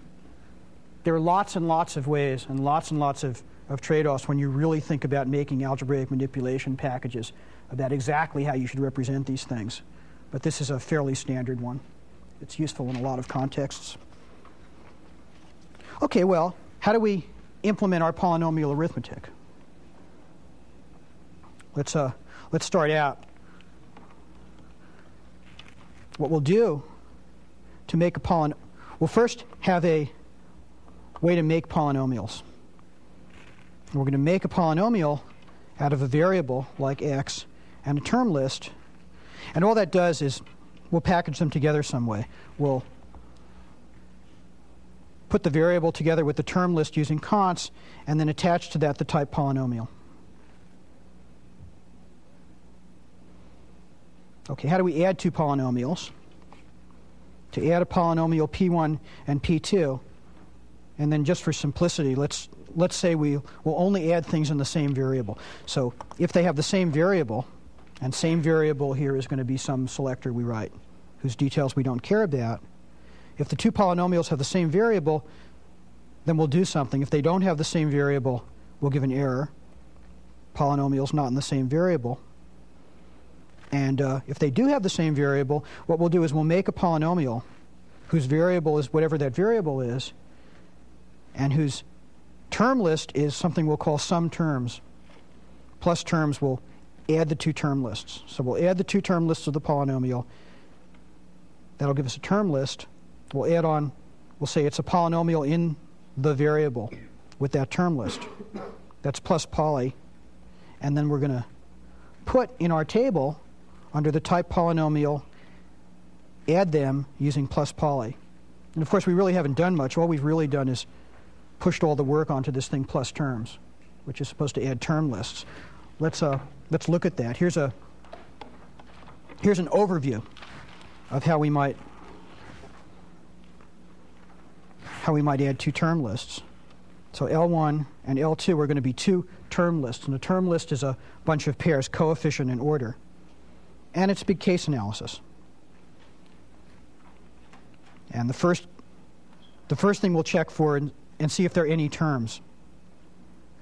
there are lots and lots of ways and lots of trade-offs when you really think about making algebraic manipulation packages about exactly how you should represent these things. But this is a fairly standard one. It's useful in a lot of contexts. Okay, well, how do we implement our polynomial arithmetic? Let's start out. What we'll do to make a polynomial, we'll first have a way to make polynomials. We're going to make a polynomial out of a variable like x and a term list, and all that does is we'll package them together some way. We'll put the variable together with the term list using const, and then attach to that the type polynomial. Okay, how do we add two polynomials? To add a polynomial P1 and P2, and then just for simplicity, let's say we will only add things in the same variable. So if they have the same variable, and same variable here is going to be some selector we write, whose details we don't care about. If the two polynomials have the same variable, then we'll do something. If they don't have the same variable, we'll give an error. Polynomials not in the same variable. And if they do have the same variable, what we'll do is we'll make a polynomial whose variable is whatever that variable is, and whose term list is something we'll call sum terms. Plus terms will add the two term lists. So we'll add the two term lists of the polynomial. That'll give us a term list. We'll add on, we'll say it's a polynomial in the variable with that term list. That's plus poly. And then we're going to put in our table, under the type polynomial, add them using plus poly. And of course, we really haven't done much. All we've really done is pushed all the work onto this thing plus terms, which is supposed to add term lists. Let's look at that. Here's an overview of how we might add two term lists. So L1 and L2 are going to be two term lists, and a term list is a bunch of pairs, coefficient and order. And it's big case analysis. And the first thing we'll check for and see if there are any terms.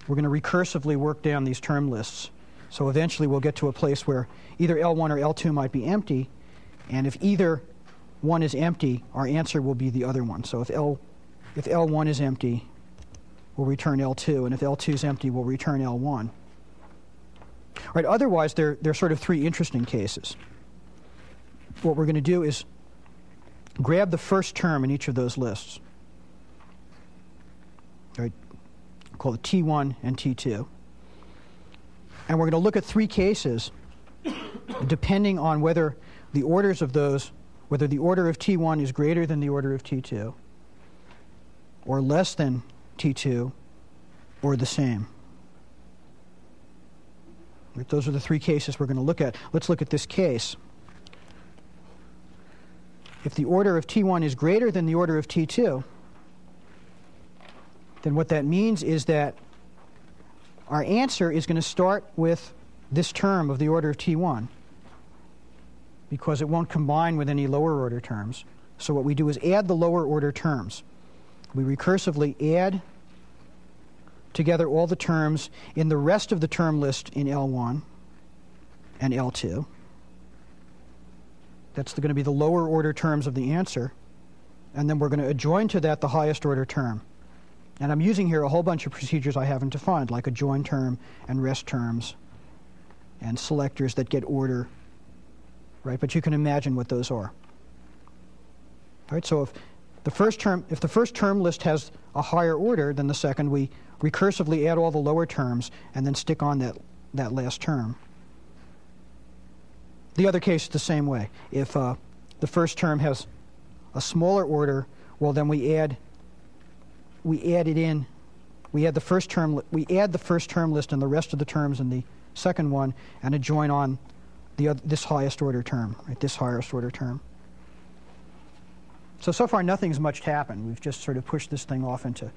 We're going to recursively work down these term lists. So eventually we'll get to a place where either L1 or L2 might be empty, and if either one is empty, our answer will be the other one. So if L1 is empty, we'll return L2, and if L2 is empty, we'll return L1. All right, otherwise, there are sort of three interesting cases. What we're going to do is grab the first term in each of those lists. All right, call it T1 and T2. And we're going to look at three cases depending on whether the orders of those, whether the order of T1 is greater than the order of T2, or less than T2, or the same. Those are the three cases we're going to look at. Let's look at this case. If the order of T1 is greater than the order of T2, then what that means is that our answer is going to start with this term of the order of T1 because it won't combine with any lower order terms. So what we do is add the lower order terms. We recursively add together all the terms in the rest of the term list in L1 and L2. That's going to be the lower order terms of the answer. And then we're going to adjoin to that the highest order term. And I'm using here a whole bunch of procedures I haven't defined, like adjoin term and rest terms and selectors that get order, right? But you can imagine what those are. All right, so if the first term list has a higher order than the second, we recursively add all the lower terms and then stick on that last term. The other case is the same way. If the first term has a smaller order, well, then we add the first term list and the rest of the terms in the second one, and adjoin on this highest order term, right? This highest order term. So far, nothing's much happened. We've just sort of pushed this thing off into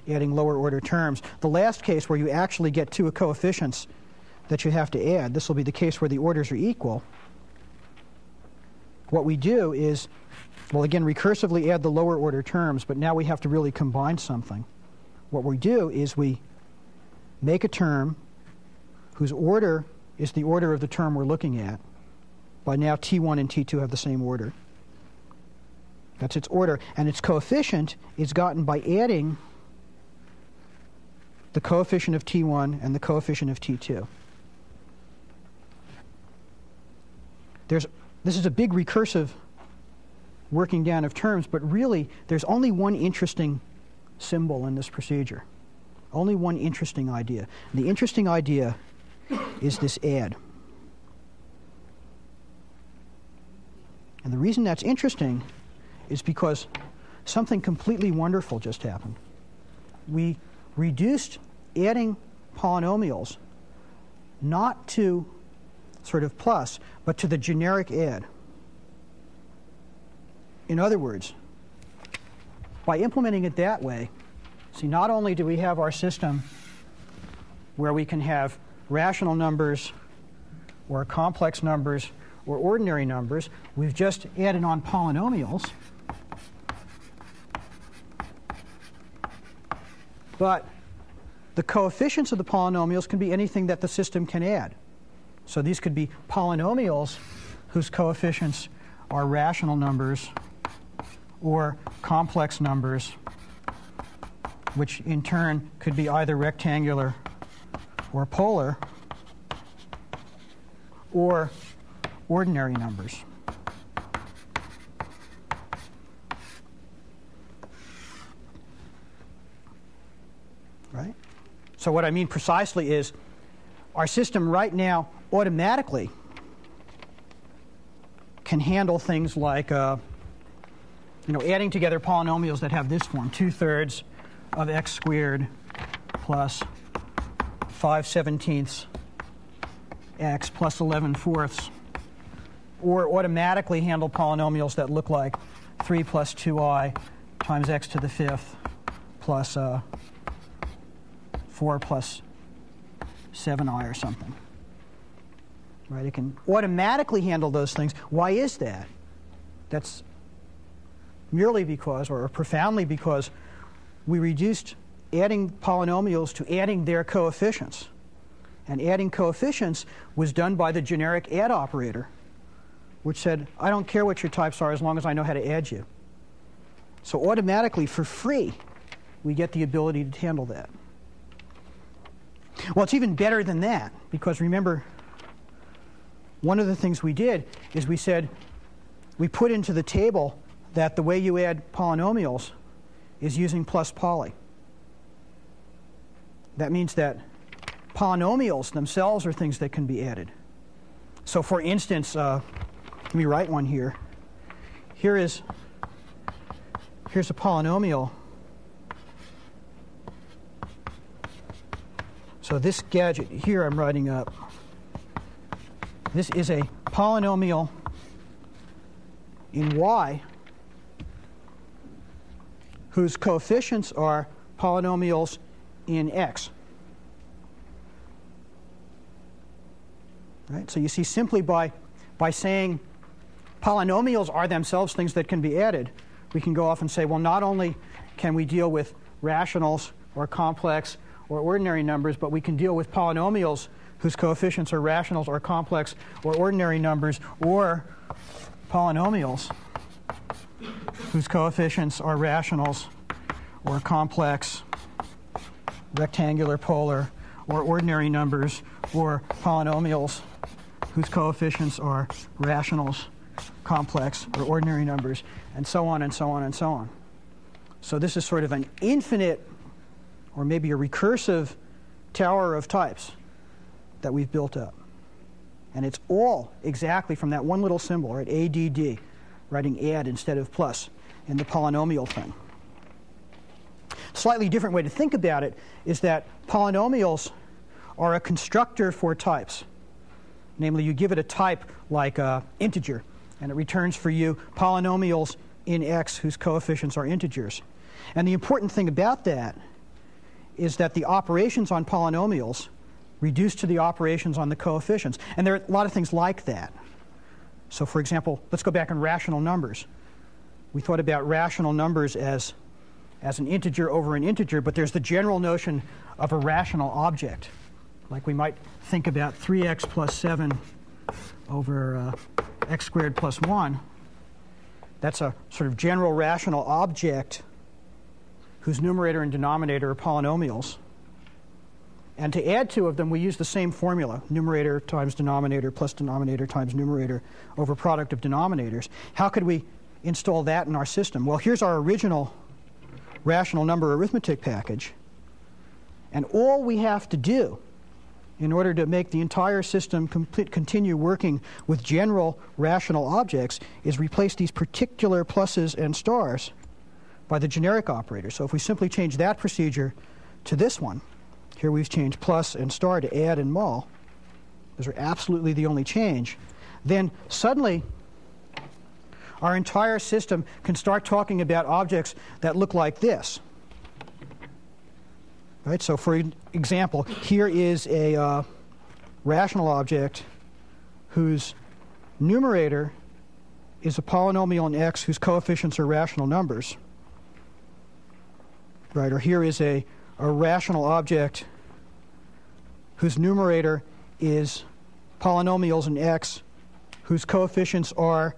adding lower order terms. The last case where you actually get two coefficients that you have to add, this will be the case where the orders are equal. What we do is, well, again, recursively add the lower order terms, but now we have to really combine something. What we do is we make a term whose order is the order of the term we're looking at. By now, T1 and T2 have the same order. That's its order. And its coefficient is gotten by adding the coefficient of T1 and the coefficient of T2. This is a big recursive working down of terms, but really there's only one interesting symbol in this procedure. Only one interesting idea. And the interesting idea is this add. And the reason that's interesting is because something completely wonderful just happened. We reduced adding polynomials not to sort of plus, but to the generic add. In other words, by implementing it that way, see, not only do we have our system where we can have rational numbers or complex numbers or ordinary numbers, we've just added on polynomials. But the coefficients of the polynomials can be anything that the system can add. So these could be polynomials whose coefficients are rational numbers or complex numbers, which in turn could be either rectangular or polar, or ordinary numbers. Right? So what I mean precisely is our system right now automatically can handle things like adding together polynomials that have this form, 2/3 of x squared plus 5/17 x plus 11/4, or automatically handle polynomials that look like 3 plus 2i times x to the 5th plus 4 plus 7i or something. Right? It can automatically handle those things. Why is that? That's merely because, or profoundly because, we reduced adding polynomials to adding their coefficients. And adding coefficients was done by the generic add operator, which said, I don't care what your types are as long as I know how to add you. So automatically, for free, we get the ability to handle that. Well, it's even better than that, because remember, one of the things we did is we said, we put into the table that the way you add polynomials is using plus poly. That means that polynomials themselves are things that can be added. So for instance, let me write one here. Here's a polynomial. So this gadget here I'm writing up, this is a polynomial in y whose coefficients are polynomials in x. Right? So you see, simply by saying polynomials are themselves things that can be added, we can go off and say, well, not only can we deal with rationals or complex or ordinary numbers, but we can deal with polynomials whose coefficients are rationals or complex or ordinary numbers, or polynomials whose coefficients are rationals or complex, rectangular, polar, or ordinary numbers, or polynomials whose coefficients are rationals, complex, or ordinary numbers, and so on and so on and so on. So this is sort of an infinite, or maybe a recursive tower of types that we've built up. And it's all exactly from that one little symbol, right? ADD, writing add instead of plus in the polynomial thing. Slightly different way to think about it is that polynomials are a constructor for types. Namely, you give it a type like integer, and it returns for you polynomials in x whose coefficients are integers. And the important thing about that is that the operations on polynomials reduce to the operations on the coefficients. And there are a lot of things like that. So for example, let's go back in rational numbers. We thought about rational numbers as an integer over an integer, but there's the general notion of a rational object. Like we might think about 3x plus 7 over x squared plus 1. That's a sort of general rational object whose numerator and denominator are polynomials. And to add two of them, we use the same formula, numerator times denominator plus denominator times numerator over product of denominators. How could we install that in our system? Well, here's our original rational number arithmetic package. And all we have to do in order to make the entire system continue working with general rational objects is replace these particular pluses and stars by the generic operator. So if we simply change that procedure to this one, here we've changed plus and star to add and mul, those are absolutely the only change, then suddenly our entire system can start talking about objects that look like this. Right? So for example, here is a rational object whose numerator is a polynomial in x whose coefficients are rational numbers. Right? Or here is a rational object whose numerator is polynomials in x whose coefficients are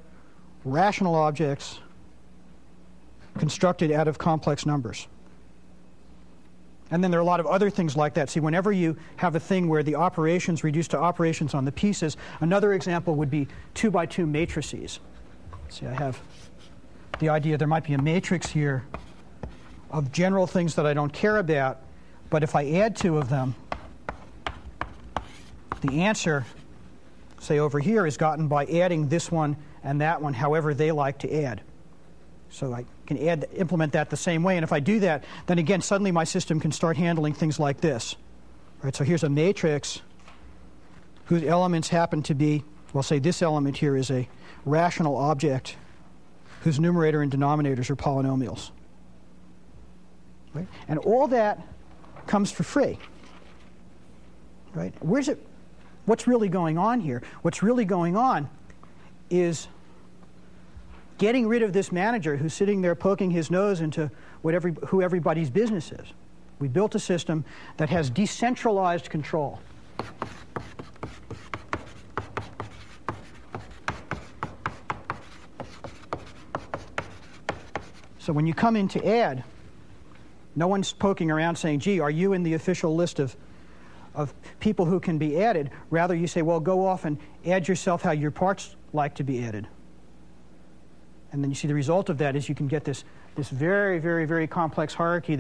rational objects constructed out of complex numbers. And then there are a lot of other things like that. See, whenever you have a thing where the operations reduce to operations on the pieces, another example would be 2-by-2 matrices. See, I have the idea there might be a matrix here of general things that I don't care about, but if I add two of them, the answer, say over here, is gotten by adding this one and that one, however they like to add. So I can implement that the same way, and if I do that, then again, suddenly my system can start handling things like this. Right, so here's a matrix whose elements happen to be, well, say this element here is a rational object whose numerator and denominators are polynomials. Right? And all that comes for free. Right? What's really going on here? What's really going on is getting rid of this manager who's sitting there poking his nose into who everybody's business is. We built a system that has decentralized control. So when you come in to add, no one's poking around saying, gee, are you in the official list of people who can be added? Rather, you say, well, go off and add yourself how your parts like to be added. And then you see the result of that is you can get this very, very, very complex hierarchy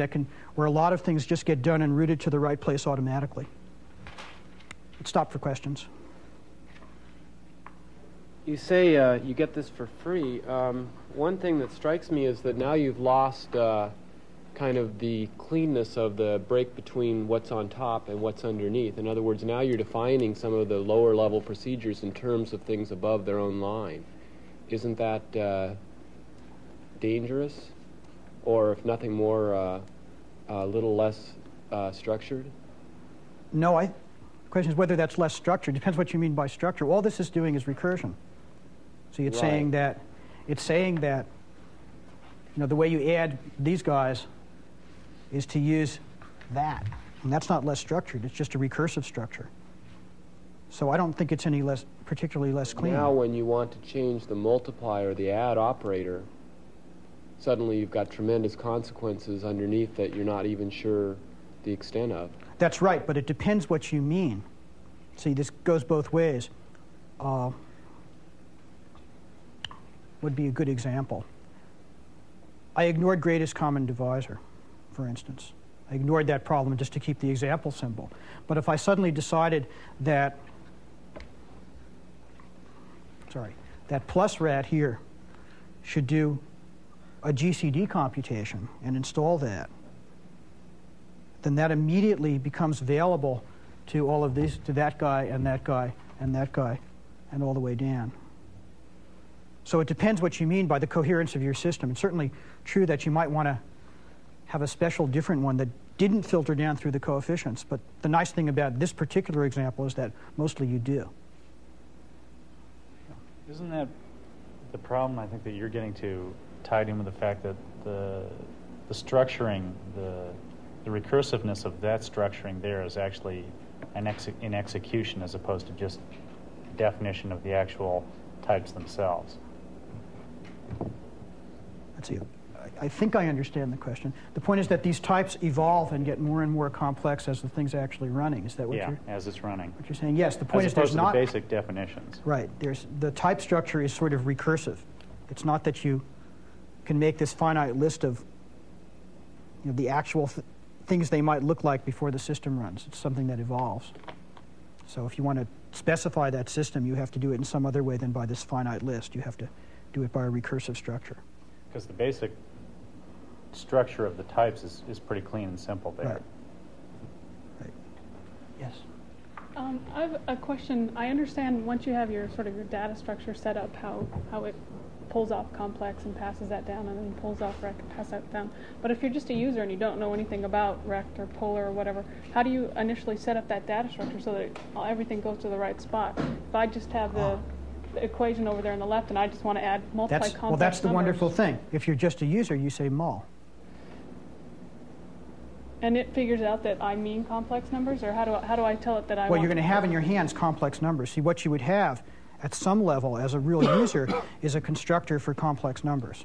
where a lot of things just get done and routed to the right place automatically. Let's stop for questions.
You say you get this for free. One thing that strikes me is that now you've lost kind of the cleanness of the break between what's on top and what's underneath. In other words, now you're defining some of the lower level procedures in terms of things above their own line. Isn't that dangerous? Or if nothing more, a little less structured?
No, the question is whether that's less structured. Depends what you mean by structure. All this is doing is recursion. So it's saying that the way you add these guys is to use that. And that's not less structured. It's just a recursive structure. So I don't think it's any particularly less clean.
Now when you want to change the multiply or the add operator, suddenly you've got tremendous consequences underneath that you're not even sure the extent of.
That's right, but it depends what you mean. See, this goes both ways. Would be a good example. I ignored greatest common divisor, for instance. I ignored that problem just to keep the example symbol. But if I suddenly decided that plus rat here should do a GCD computation and install that, then that immediately becomes available to all of these, to that guy and that guy and that guy and all the way down. So it depends what you mean by the coherence of your system. It's certainly true that you might want to have a special different one that didn't filter down through the coefficients. But the nice thing about this particular example is that mostly you do.
Isn't that the problem I think that you're getting to, tied in with the fact that the structuring, the recursiveness of that structuring there is actually in execution as opposed to just definition of the actual types themselves?
Let's see. I think I understand the question. The point is that these types evolve and get more and more complex as the thing's actually running. Is that what you're?
Yeah, as it's running.
What you're saying? Yes. The point
is there's not the basic definitions.
Right. The type structure is sort of recursive. It's not that you can make this finite list of the actual things they might look like before the system runs. It's something that evolves. So if you want to specify that system, you have to do it in some other way than by this finite list. You have to do it by a recursive structure.
Because the basic structure of the types is pretty clean and simple there.
Right. Right. Yes.
I have a question. I understand once you have your sort of your data structure set up, how it pulls off complex and passes that down, and then pulls off rect and passes that down. But if you're just a user and you don't know anything about rect or pull or whatever, how do you initially set up that data structure so that everything goes to the right spot? If I just have the equation over there on the left and I just want to add multiply complex
Well, that's the
numbers,
wonderful thing. If you're just a user, you say mul.
and it figures out that I mean complex numbers, or how do I tell it that I
Well,
want
you're going to have in your hands complex numbers. See, what you would have at some level as a real user is a constructor for complex numbers.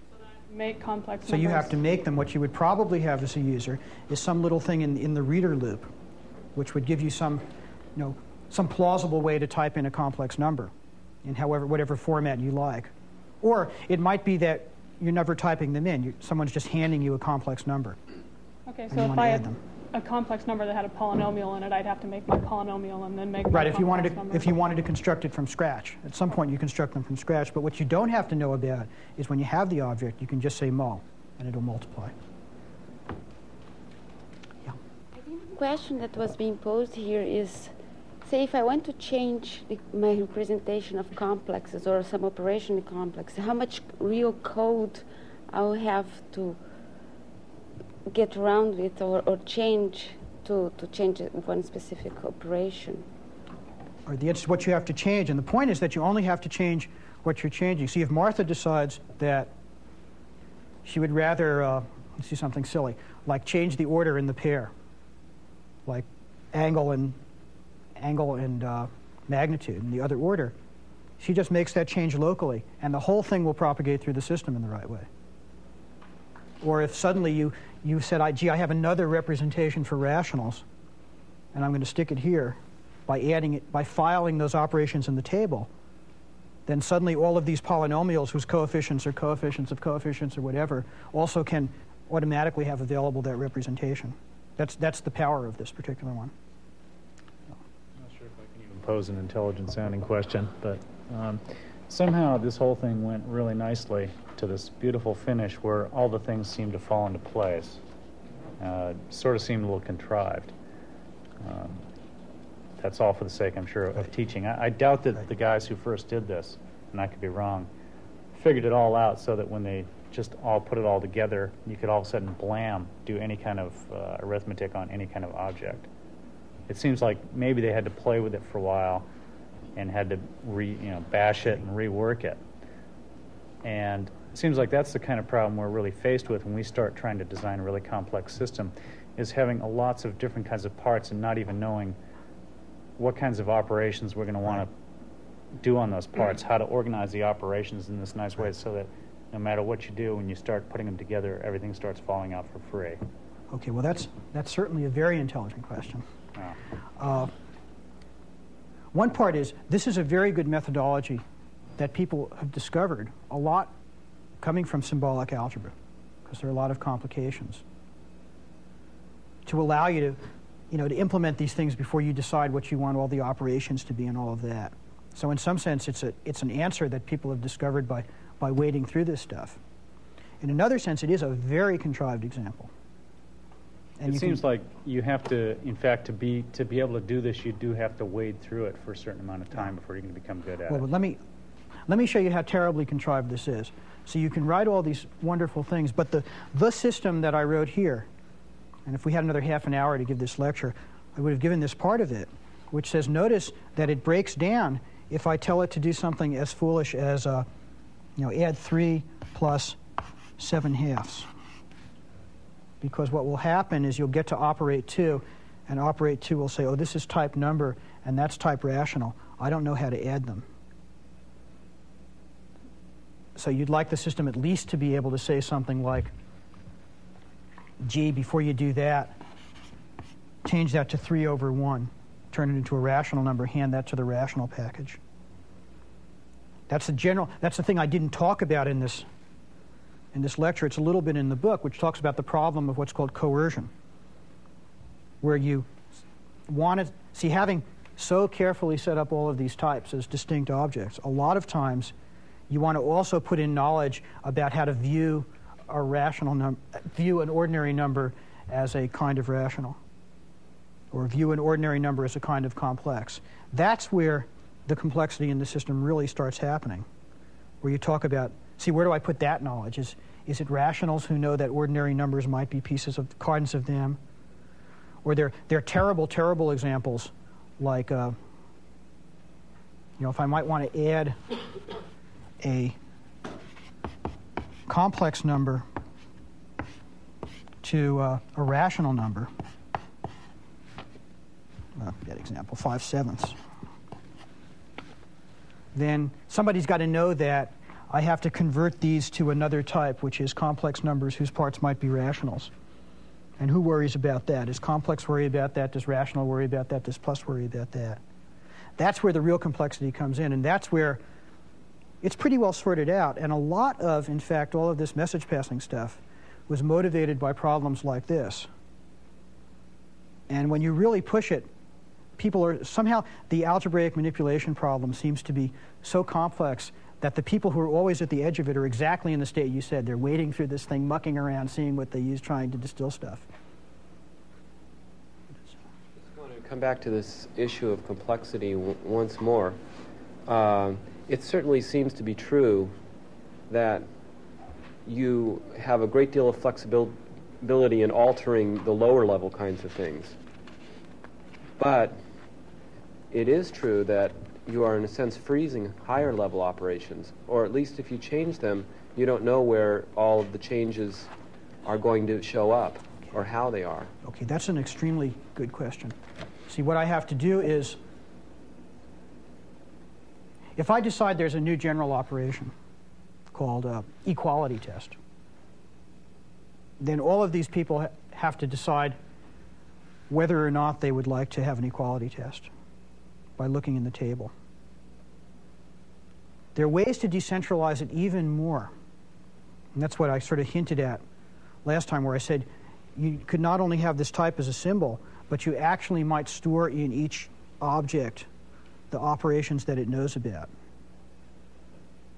make complex
So
numbers?
you have to make them. What you would probably have as a user is some little thing in the reader loop, which would give you some plausible way to type in a complex number in whatever format you like. Or it might be that you're never typing them in. Someone's just handing you a complex number.
Okay,
and
so
you
if
want to
I
add
had
them.
a complex number that had a polynomial in it, I'd have to make my polynomial and then make my
Right, if you
complex number.
wanted to construct it from scratch. At some point you construct them from scratch, but what you don't have to know about is when you have the object, you can just say mul, and it'll multiply. Yeah.
I think the question that was being posed here is, say if I want to change my representation of complexes or some operation in complex, how much real code I'll have to get around with or change to change one specific operation?
Or the answer is what you have to change, and the point is that you only have to change what you're changing. See, if Martha decides that she would rather, let's see something silly, like change the order in the pair, like angle and magnitude in the other order, she just makes that change locally, and the whole thing will propagate through the system in the right way. Or if suddenly you said, gee, I have another representation for rationals, and I'm going to stick it here by filing those operations in the table, then suddenly all of these polynomials whose coefficients are coefficients of coefficients or whatever also can automatically have available that representation. That's the power of this particular one.
I'm not sure if I can even pose an intelligent-sounding question, but somehow this whole thing went really nicely to this beautiful finish where all the things seemed to fall into place. Sort of seemed a little contrived. That's all for the sake, I'm sure, of teaching. I doubt that the guys who first did this, and I could be wrong, figured it all out so that when they just all put it all together, you could all of a sudden, blam, do any kind of arithmetic on any kind of object. It seems like maybe they had to play with it for a while and had to bash it and rework it. And it seems like that's the kind of problem we're really faced with when we start trying to design a really complex system, is having lots of different kinds of parts and not even knowing what kinds of operations we're going to want to do on those parts, how to organize the operations in this nice way so that no matter what you do, when you start putting them together, everything starts falling out for free.
Okay, well, that's certainly a very intelligent question. One part is, this is a very good methodology that people have discovered, a lot coming from symbolic algebra, because there are a lot of complications, to allow you to implement these things before you decide what you want all the operations to be and all of that. So in some sense, it's an answer that people have discovered by wading through this stuff. In another sense, it is a very contrived example. And
it seems like you have to, in fact, to be able to do this, you do have to wade through it for a certain amount of time before you can become good at it.
Well, let me show you how terribly contrived this is. So you can write all these wonderful things, but the system that I wrote here, and if we had another half an hour to give this lecture, I would have given this part of it, which says, notice that it breaks down if I tell it to do something as foolish as, add 3 plus 7/2. Because what will happen is you'll get to operate 2, and operate 2 will say, oh, this is type number, and that's type rational. I don't know how to add them. So you'd like the system at least to be able to say something like, gee, before you do that, change that to 3/1, turn it into a rational number, hand that to the rational package. That's the thing I didn't talk about in this lecture. It's a little bit in the book, which talks about the problem of what's called coercion, where you want to see, having so carefully set up all of these types as distinct objects, a lot of times you want to also put in knowledge about how to view a rational number, view an ordinary number as a kind of rational, or view an ordinary number as a kind of complex. That's where the complexity in the system really starts happening, where you talk about, see, where do I put that knowledge? Is it rationals who know that ordinary numbers might be pieces of cards of them? Or they're terrible, terrible examples, like, you know, if I might want to add a complex number to a rational number, that example, 5/7, then somebody's got to know that I have to convert these to another type, which is complex numbers whose parts might be rationals. And who worries about that? Does complex worry about that? Does rational worry about that? Does plus worry about that? That's where the real complexity comes in, and that's where it's pretty well sorted out. And a lot of, in fact, all of this message passing stuff was motivated by problems like this. And when you really push it, people are somehow, the algebraic manipulation problem seems to be so complex that the people who are always at the edge of it are exactly in the state you said. They're wading through this thing, mucking around, seeing what they use, trying to distill stuff.
Just want to come back to this issue of complexity once more. It certainly seems to be true that you have a great deal of flexibility in altering the lower level kinds of things. But it is true that you are, in a sense, freezing higher level operations, or at least if you change them, you don't know where all of the changes are going to show up or how they are.
Okay, that's an extremely good question. See, what I have to do is, if I decide there's a new general operation called equality test, then all of these people have to decide whether or not they would like to have an equality test by looking in the table. There are ways to decentralize it even more. And that's what I sort of hinted at last time, where I said you could not only have this type as a symbol, but you actually might store in each object the operations that it knows about.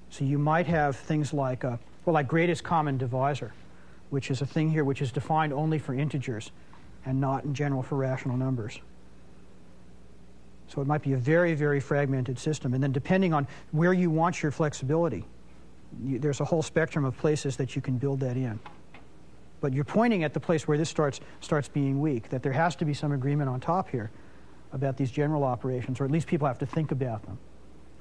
So you might have things like, like greatest common divisor, which is a thing here which is defined only for integers and not in general for rational numbers. So it might be a very, very fragmented system. And then depending on where you want your flexibility, there's a whole spectrum of places that you can build that in. But you're pointing at the place where this starts being weak, that there has to be some agreement on top here about these general operations, or at least people have to think about them.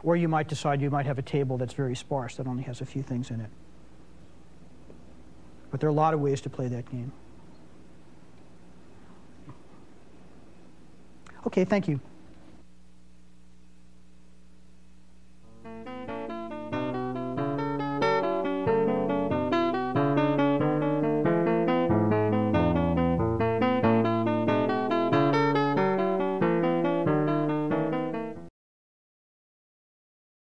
Or you might decide you might have a table that's very sparse, that only has a few things in it. But there are a lot of ways to play that game. Okay, thank you.